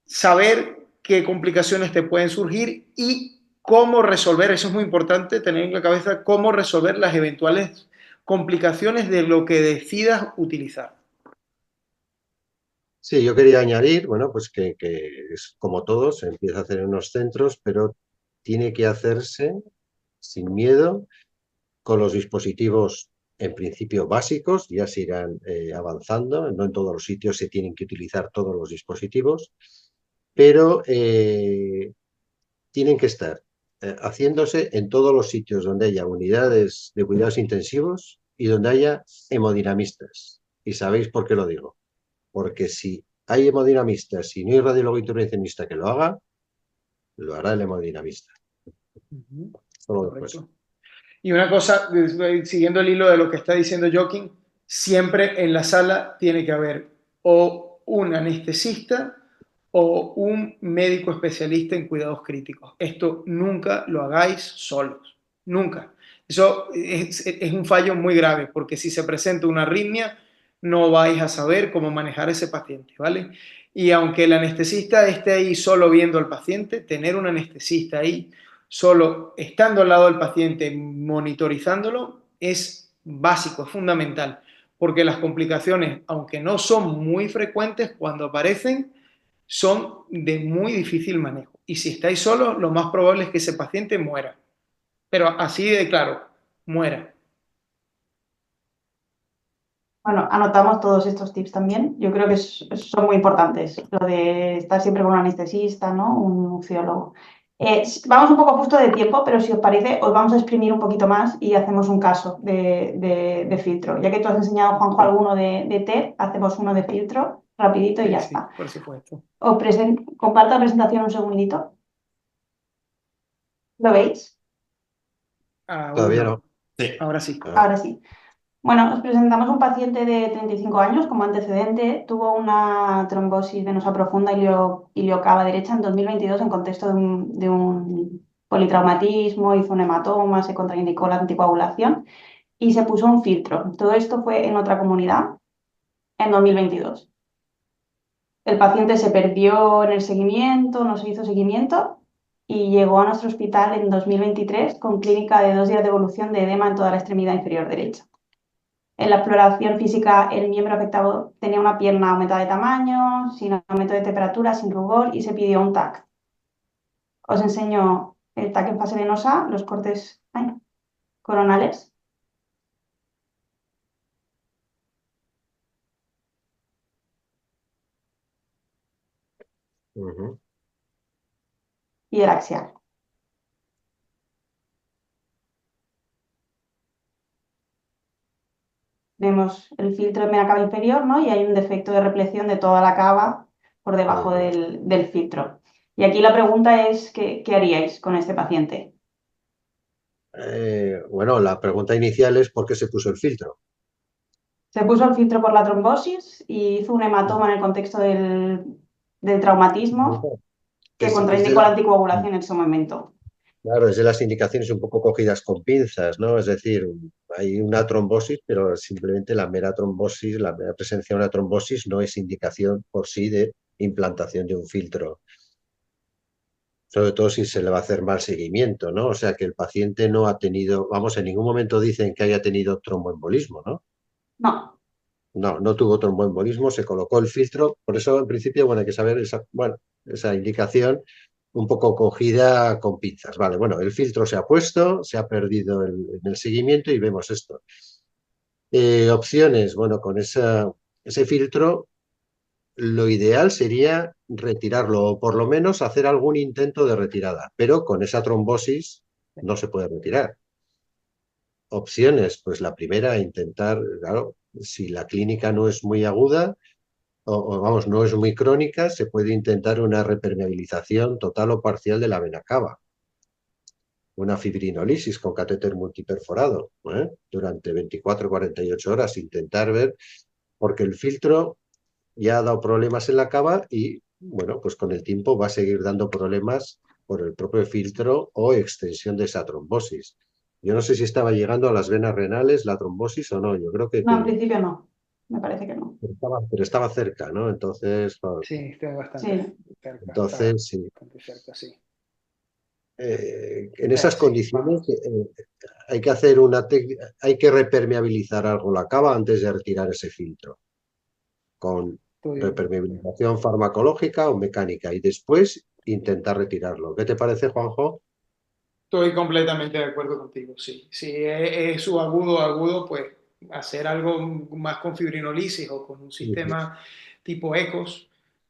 saber qué complicaciones te pueden surgir y cómo resolver, eso es muy importante, tener en la cabeza cómo resolver las eventuales complicaciones de lo que decidas utilizar. Sí, yo quería añadir, bueno, pues que es como todo, se empieza a hacer en unos centros, pero tiene que hacerse sin miedo, con los dispositivos en principio básicos, ya se irán avanzando, no en todos los sitios se tienen que utilizar todos los dispositivos, pero tienen que estar haciéndose en todos los sitios donde haya unidades de cuidados intensivos y donde haya hemodinamistas. ¿Y sabéis por qué lo digo? Porque si hay hemodinamistas y no hay radiólogo intervencionista que lo haga, lo hará el hemodinamista. Solo dejo eso. Y una cosa, siguiendo el hilo de lo que está diciendo Joaquín, siempre en la sala tiene que haber o un anestesista o un médico especialista en cuidados críticos. Esto nunca lo hagáis solos, nunca. Eso es un fallo muy grave, porque si se presenta una arritmia, no vais a saber cómo manejar ese paciente, ¿vale? Y aunque el anestesista esté ahí solo viendo al paciente, tener un anestesista ahí solo estando al lado del paciente, monitorizándolo, es básico, es fundamental, porque las complicaciones, aunque no son muy frecuentes, cuando aparecen, son de muy difícil manejo. Y si estáis solos, lo más probable es que ese paciente muera. Pero así de claro, muera. Bueno, anotamos todos estos tips también. Yo creo que son muy importantes. Lo de estar siempre con un anestesista, ¿no? Un muciólogo. Vamos un poco justo de tiempo, pero si os parece, os vamos a exprimir un poquito más y hacemos un caso de filtro. Ya que tú has enseñado, Juanjo, alguno de TEP, hacemos uno de filtro rapidito y Sí, ya sí, está. por supuesto. Comparto la presentación un segundito. ¿Lo veis? Aún Todavía no. no. Sí. Ahora sí. Ah, Ahora sí. Bueno, os presentamos un paciente de 35 años como antecedente. Tuvo una trombosis venosa profunda iliocava derecha en 2022 en contexto de un politraumatismo, hizo un hematoma, se contraindicó la anticoagulación y se puso un filtro. Todo esto fue en otra comunidad en 2022. El paciente se perdió en el seguimiento, no se hizo seguimiento y llegó a nuestro hospital en 2023 con clínica de 2 días de evolución de edema en toda la extremidad inferior derecha. En la exploración física, el miembro afectado tenía una pierna aumentada de tamaño, sin aumento de temperatura, sin rubor y se pidió un TAC. Os enseño el TAC en fase venosa, los cortes coronales ujú. y el axial. Vemos el filtro en vena cava inferior, ¿no? Y hay un defecto de repleción de toda la cava por debajo Ujú. del filtro. Y aquí la pregunta es, ¿qué haríais con este paciente? Bueno, la pregunta inicial es ¿por qué se puso el filtro? Se puso el filtro por la trombosis y hizo un hematoma en el contexto del traumatismo que Es de contraindicó la anticoagulación en su momento. claro, es de las indicaciones un poco cogidas con pinzas, ¿no? Es decir, hay una trombosis, pero simplemente la mera trombosis, la mera presencia de una trombosis no es indicación por sí de implantación de un filtro. Sobre todo si se le va a hacer mal seguimiento, ¿no? O sea, que el paciente no ha tenido, vamos, en ningún momento dicen que haya tenido tromboembolismo, ¿no? No, No, no tuvo tromboembolismo, se colocó el filtro, por eso en principio, bueno, hay que saber esa, bueno, esa indicación un poco cogida con pinzas. Vale, bueno, el filtro se ha puesto, se ha perdido en el seguimiento y vemos esto. Opciones, bueno, con ese filtro lo ideal sería retirarlo o por lo menos hacer algún intento de retirada, pero con esa trombosis no se puede retirar. Opciones, pues la primera, intentar, claro, si la clínica no es muy aguda o, vamos, no es muy crónica, se puede intentar una repermeabilización total o parcial de la vena cava, una fibrinolisis con catéter multiperforado, durante 24 o 48 horas, intentar ver, porque el filtro ya ha dado problemas en la cava y, bueno, pues con el tiempo va a seguir dando problemas por el propio filtro o extensión de esa trombosis. Yo no sé si estaba llegando a las venas renales la trombosis o no, yo creo no, en principio no. Me parece que no. pero estaba cerca, ¿no? Entonces, Sí, está bastante Sí, cerca, está entonces sí. bastante cerca, sí. En esas Sí, condiciones hay que hacer hay que repermeabilizar algo la cava antes de retirar ese filtro, con estoy, repermeabilización farmacológica o mecánica y después intentar retirarlo. ¿Qué te parece, Juanjo? estoy completamente de acuerdo contigo, sí. Si es subagudo o agudo, pues hacer algo más con fibrinolisis o con un Ujú. sistema tipo ECOS.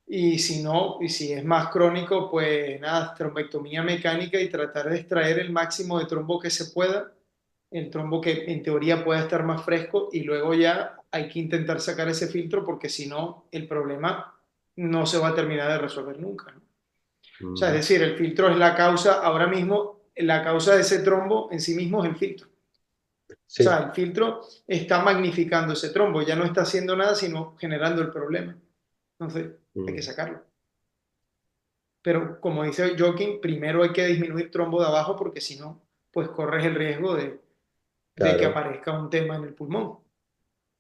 Y si no, y si es más crónico, pues nada, trombectomía mecánica y tratar de extraer el máximo de trombo que se pueda, el trombo que en teoría pueda estar más fresco y luego ya hay que intentar sacar ese filtro porque si no, el problema no se va a terminar de resolver nunca, ¿no? O sea, es Ujú. decir, el filtro es la causa, ahora mismo, la causa de ese trombo en sí mismo es el filtro. O sea, Sí. el filtro está magnificando ese trombo, ya no está haciendo nada, sino generando el problema. Entonces, hay que Mm. sacarlo. Pero como dice Joaquín, primero hay que disminuir trombo de abajo porque si no, pues corres el riesgo de que claro. aparezca un tema en el pulmón.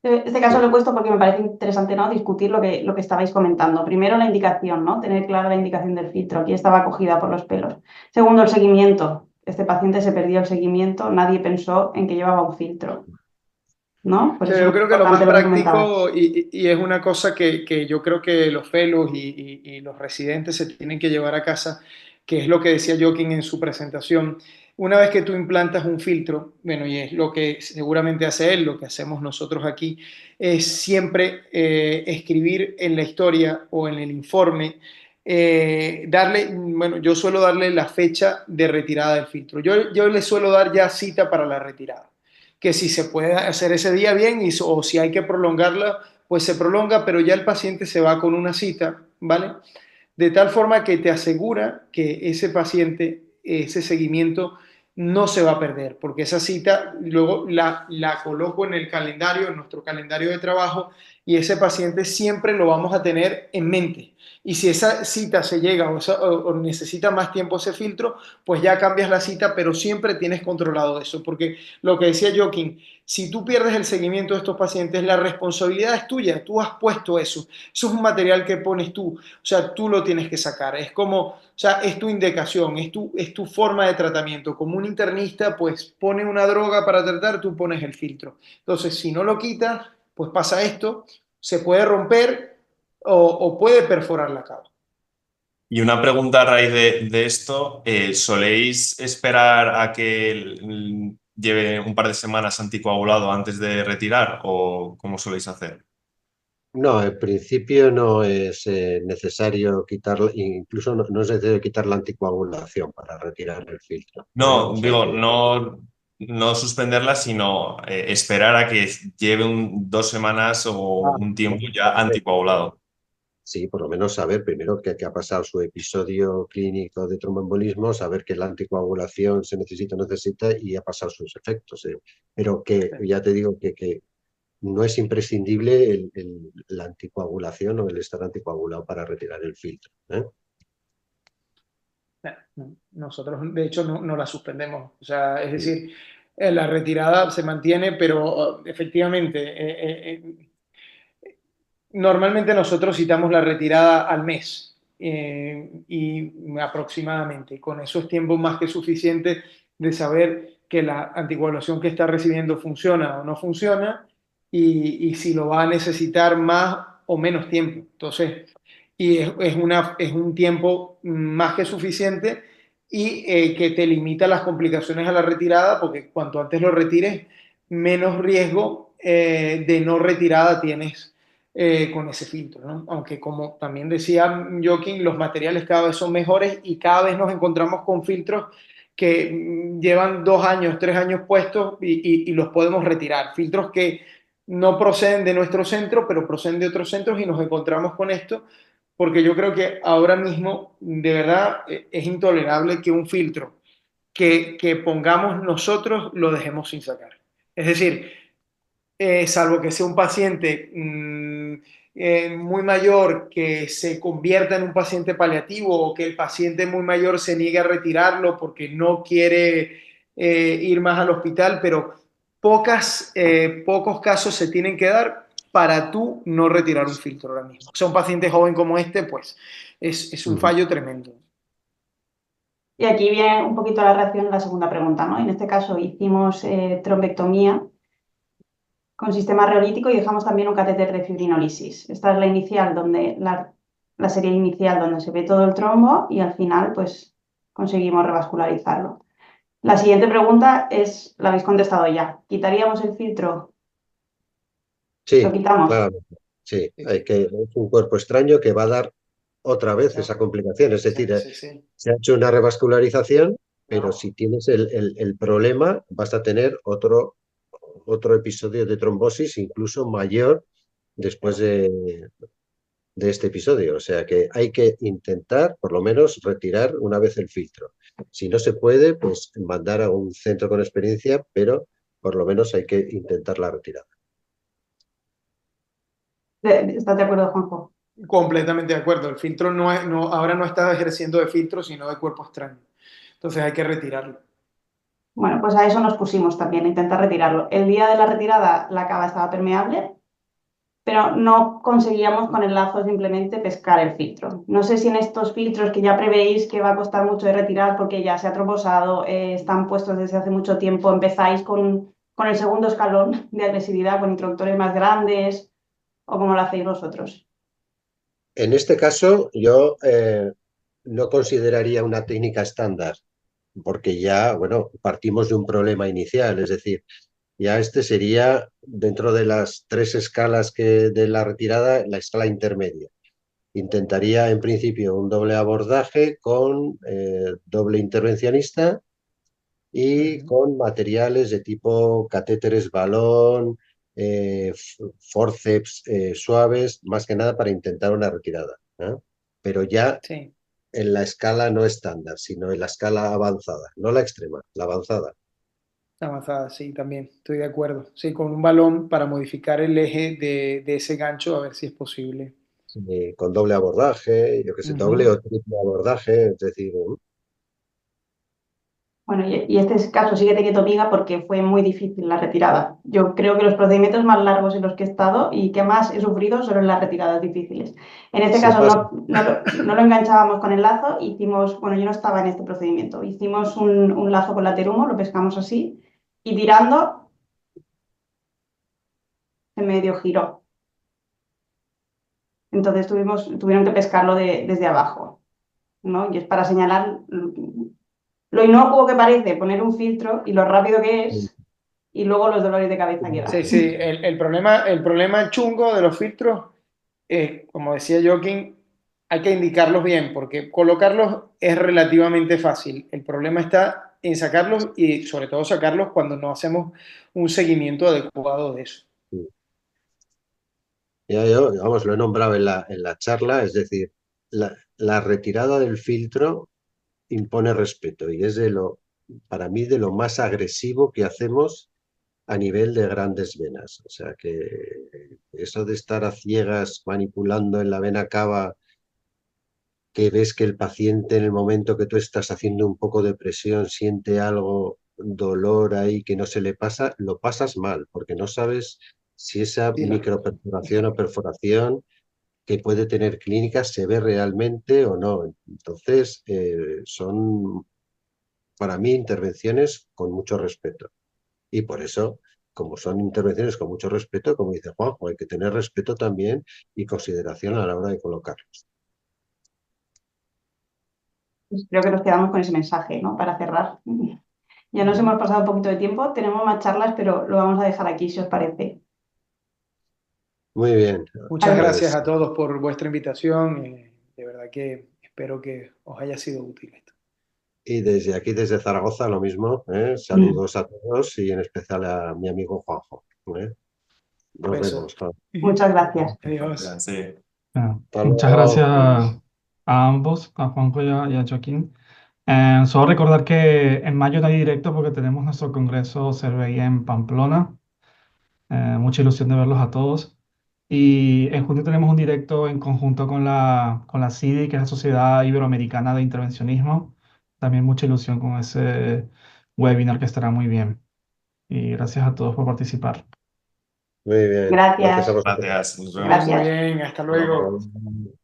Este caso Sí. lo he puesto porque me parece interesante, ¿no? Discutir lo que estabais comentando. Primero, la indicación, ¿no? Tener clara la indicación del filtro. Aquí estaba cogida por los pelos. Segundo, el seguimiento. Este paciente se perdió el seguimiento, nadie pensó en que llevaba un filtro, ¿no? O Pues sea, eso es yo muy creo que lo más importante lo que comentabas. práctico, y es una cosa que yo creo que los fellows y los residentes se tienen que llevar a casa, que es lo que decía Joaquín en su presentación. Una vez que tú implantas un filtro, bueno, y es lo que seguramente hace él, lo que hacemos nosotros aquí, es siempre escribir en la historia o en el informe, bueno, yo suelo darle la fecha de retirada del filtro. Yo le suelo dar ya cita para la retirada, que si se puede hacer ese día bien o si hay que prolongarla, pues se prolonga, pero ya el paciente se va con una cita, ¿vale? De tal forma que te asegura que ese paciente, ese seguimiento, no se va a perder, porque esa cita luego la coloco en el calendario, en nuestro calendario de trabajo, y ese paciente siempre lo vamos a tener en mente. Y si esa cita se llega o necesita más tiempo ese filtro, pues ya cambias la cita, pero siempre tienes controlado eso, porque lo que decía Joaquín, si tú pierdes el seguimiento de estos pacientes, la responsabilidad es tuya, tú has puesto eso es un material que pones tú, o sea, tú lo tienes que sacar, es como, o sea, es tu indicación, es tu forma de tratamiento, como un internista, pues pone una droga para tratar, tú pones el filtro, entonces si no lo quitas, pues pasa esto, se puede romper o puede perforar la cava. Y una pregunta a raíz de esto, ¿soléis esperar a que lleve un par de semanas anticoagulado antes de retirar o cómo soléis hacer? No, en principio no es necesario quitar, incluso no es necesario quitar la anticoagulación para retirar el filtro, ¿eh? O No, sea digo, que no suspenderla, sino esperar a que lleve 2 semanas o ah, un tiempo bueno, ya anticoagulado. sí, por lo menos saber primero que ha pasado su episodio clínico de tromboembolismo, saber que la anticoagulación se necesita y ha pasado sus efectos. Pero que ya te digo que no es imprescindible la anticoagulación o el estar anticoagulado para retirar el filtro, ¿eh? Nosotros, de hecho, no la suspendemos. O sea, es decir, la retirada se mantiene, pero efectivamente, normalmente nosotros citamos la retirada al mes y aproximadamente. Con eso es tiempo más que suficiente de saber que la anticoagulación que está recibiendo funciona o no funciona y si lo va a necesitar más o menos tiempo. Entonces, es un tiempo más que suficiente y que te limita las complicaciones a la retirada porque cuanto antes lo retires, menos riesgo de no retirada tienes con ese filtro, ¿no? Aunque como también decía Joaquín, los materiales cada vez son mejores y cada vez nos encontramos con filtros que llevan 2 años, 3 años puestos y los podemos retirar. Filtros que no proceden de nuestro centro, pero proceden de otros centros y nos encontramos con esto porque yo creo que ahora mismo, de verdad, es intolerable que un filtro que pongamos nosotros lo dejemos sin sacar. Es decir, salvo que sea un paciente muy mayor que se convierta en un paciente paliativo o que el paciente muy mayor se niegue a retirarlo porque no quiere ir más al hospital, pero pocos casos se tienen que dar para tú no retirar un filtro ahora mismo. O sea, un paciente joven como este, pues es un Ujú. fallo tremendo. Y aquí viene un poquito la reacción a la segunda pregunta, ¿no? En este caso hicimos trombectomía con sistema reolítico y dejamos también un catéter de fibrinolisis. Esta es la inicial, la serie inicial donde se ve todo el trombo y al final pues conseguimos revascularizarlo. La siguiente pregunta es, la habéis contestado ya. ¿Quitaríamos el filtro? ¿Lo Sí, quitamos? claro, sí, es un cuerpo extraño que va a dar otra vez esa complicación. Es Sí, decir, sí, sí. se ha hecho una revascularización, pero No. si tienes el problema, vas a tener otro episodio de trombosis, incluso mayor después de este episodio. O sea que hay que intentar, por lo menos, retirar una vez el filtro. Si no se puede, pues mandar a un centro con experiencia, pero por lo menos hay que intentar la retirada. ¿Estás de acuerdo, Juanjo? Completamente de acuerdo. El filtro ahora no está ejerciendo de filtro, sino de cuerpo extraño. Entonces hay que retirarlo. Bueno, pues a eso nos pusimos también, a intentar retirarlo. El día de la retirada la cava estaba permeable, pero no conseguíamos con el lazo simplemente pescar el filtro. No sé si en estos filtros que ya prevéis que va a costar mucho de retirar porque ya se ha troposado, están puestos desde hace mucho tiempo, empezáis con el segundo escalón de agresividad, con introductores más grandes, o cómo lo hacéis vosotros. En este caso, yo no consideraría una técnica estándar, porque ya, bueno, partimos de un problema inicial, es decir, ya este sería dentro de las tres escalas de la retirada, la escala intermedia. Intentaría en principio un doble abordaje con doble intervencionista y con materiales de tipo catéteres balón, forceps suaves, más que nada para intentar una retirada, ¿eh? Pero ya Sí, en la escala no estándar, sino en la escala avanzada, no la extrema, la avanzada. avanzada, sí, también, estoy de acuerdo. Sí, con un balón para modificar el eje de ese gancho, a ver si es posible. Con doble abordaje, yo que sé, doble Ujú. o triple abordaje, es decir, Bueno, y este caso sigue teniendo miga porque fue muy difícil la retirada. Yo creo que los procedimientos más largos en los que he estado y que más he sufrido son en las retiradas difíciles. En este se caso pasa. no lo enganchábamos con el lazo, hicimos, bueno, yo no estaba en este procedimiento, hicimos un lazo con la terumo, lo pescamos así y tirando se medio giró. Entonces tuvieron que pescarlo desde abajo, ¿no? Y es para señalar lo inocuo que parece poner un filtro y lo rápido que es y luego los dolores de cabeza que da. Sí, sí, el problema chungo de los filtros es, como decía Joaquín, hay que indicarlos bien, porque colocarlos es relativamente fácil. El problema está en sacarlos y sobre todo sacarlos cuando no hacemos un seguimiento adecuado de eso. Ya yo, vamos, lo he nombrado en la charla, es decir, la retirada del filtro impone respeto y es para mí, de lo más agresivo que hacemos a nivel de grandes venas. O sea que eso de estar a ciegas manipulando en la vena cava, que ves que el paciente en el momento que tú estás haciendo un poco de presión siente algo, dolor ahí que no se le pasa, lo pasas mal, porque no sabes si esa Sí, microperforación o perforación que puede tener clínicas se ve realmente o no. Entonces, son para mí intervenciones con mucho respeto. Y por eso, como son intervenciones con mucho respeto, como dice Juanjo, hay que tener respeto también y consideración a la hora de colocarlos. Pues creo que nos quedamos con ese mensaje, ¿no? Para cerrar. Ya nos hemos pasado un poquito de tiempo, tenemos más charlas, pero lo vamos a dejar aquí, si os parece. Muy bien, muchas gracias pues a todos por vuestra invitación. De verdad que espero que os haya sido útil esto. y desde aquí, desde Zaragoza, lo mismo, ¿eh? Mm. Saludos a todos y en especial a mi amigo Juanjo, ¿eh? Un Nos beso. vemos. Muchas gracias. Adiós. Sí. Bueno, Hasta muchas gracias luego. a ambos, a Juanjo y a Joaquín. Solo recordar que en mayo no hay directo porque tenemos nuestro congreso Survey en Pamplona. Mucha ilusión de verlos a todos. Y en junio tenemos un directo en conjunto con la CIDI, que es la Sociedad Iberoamericana de Intervencionismo. También mucha ilusión con ese webinar que estará muy bien. Y gracias a todos por participar. Muy bien, gracias a Gracias. vosotros. Gracias, nos Que vaya vemos. muy Gracias. bien. Hasta Hasta luego. luego.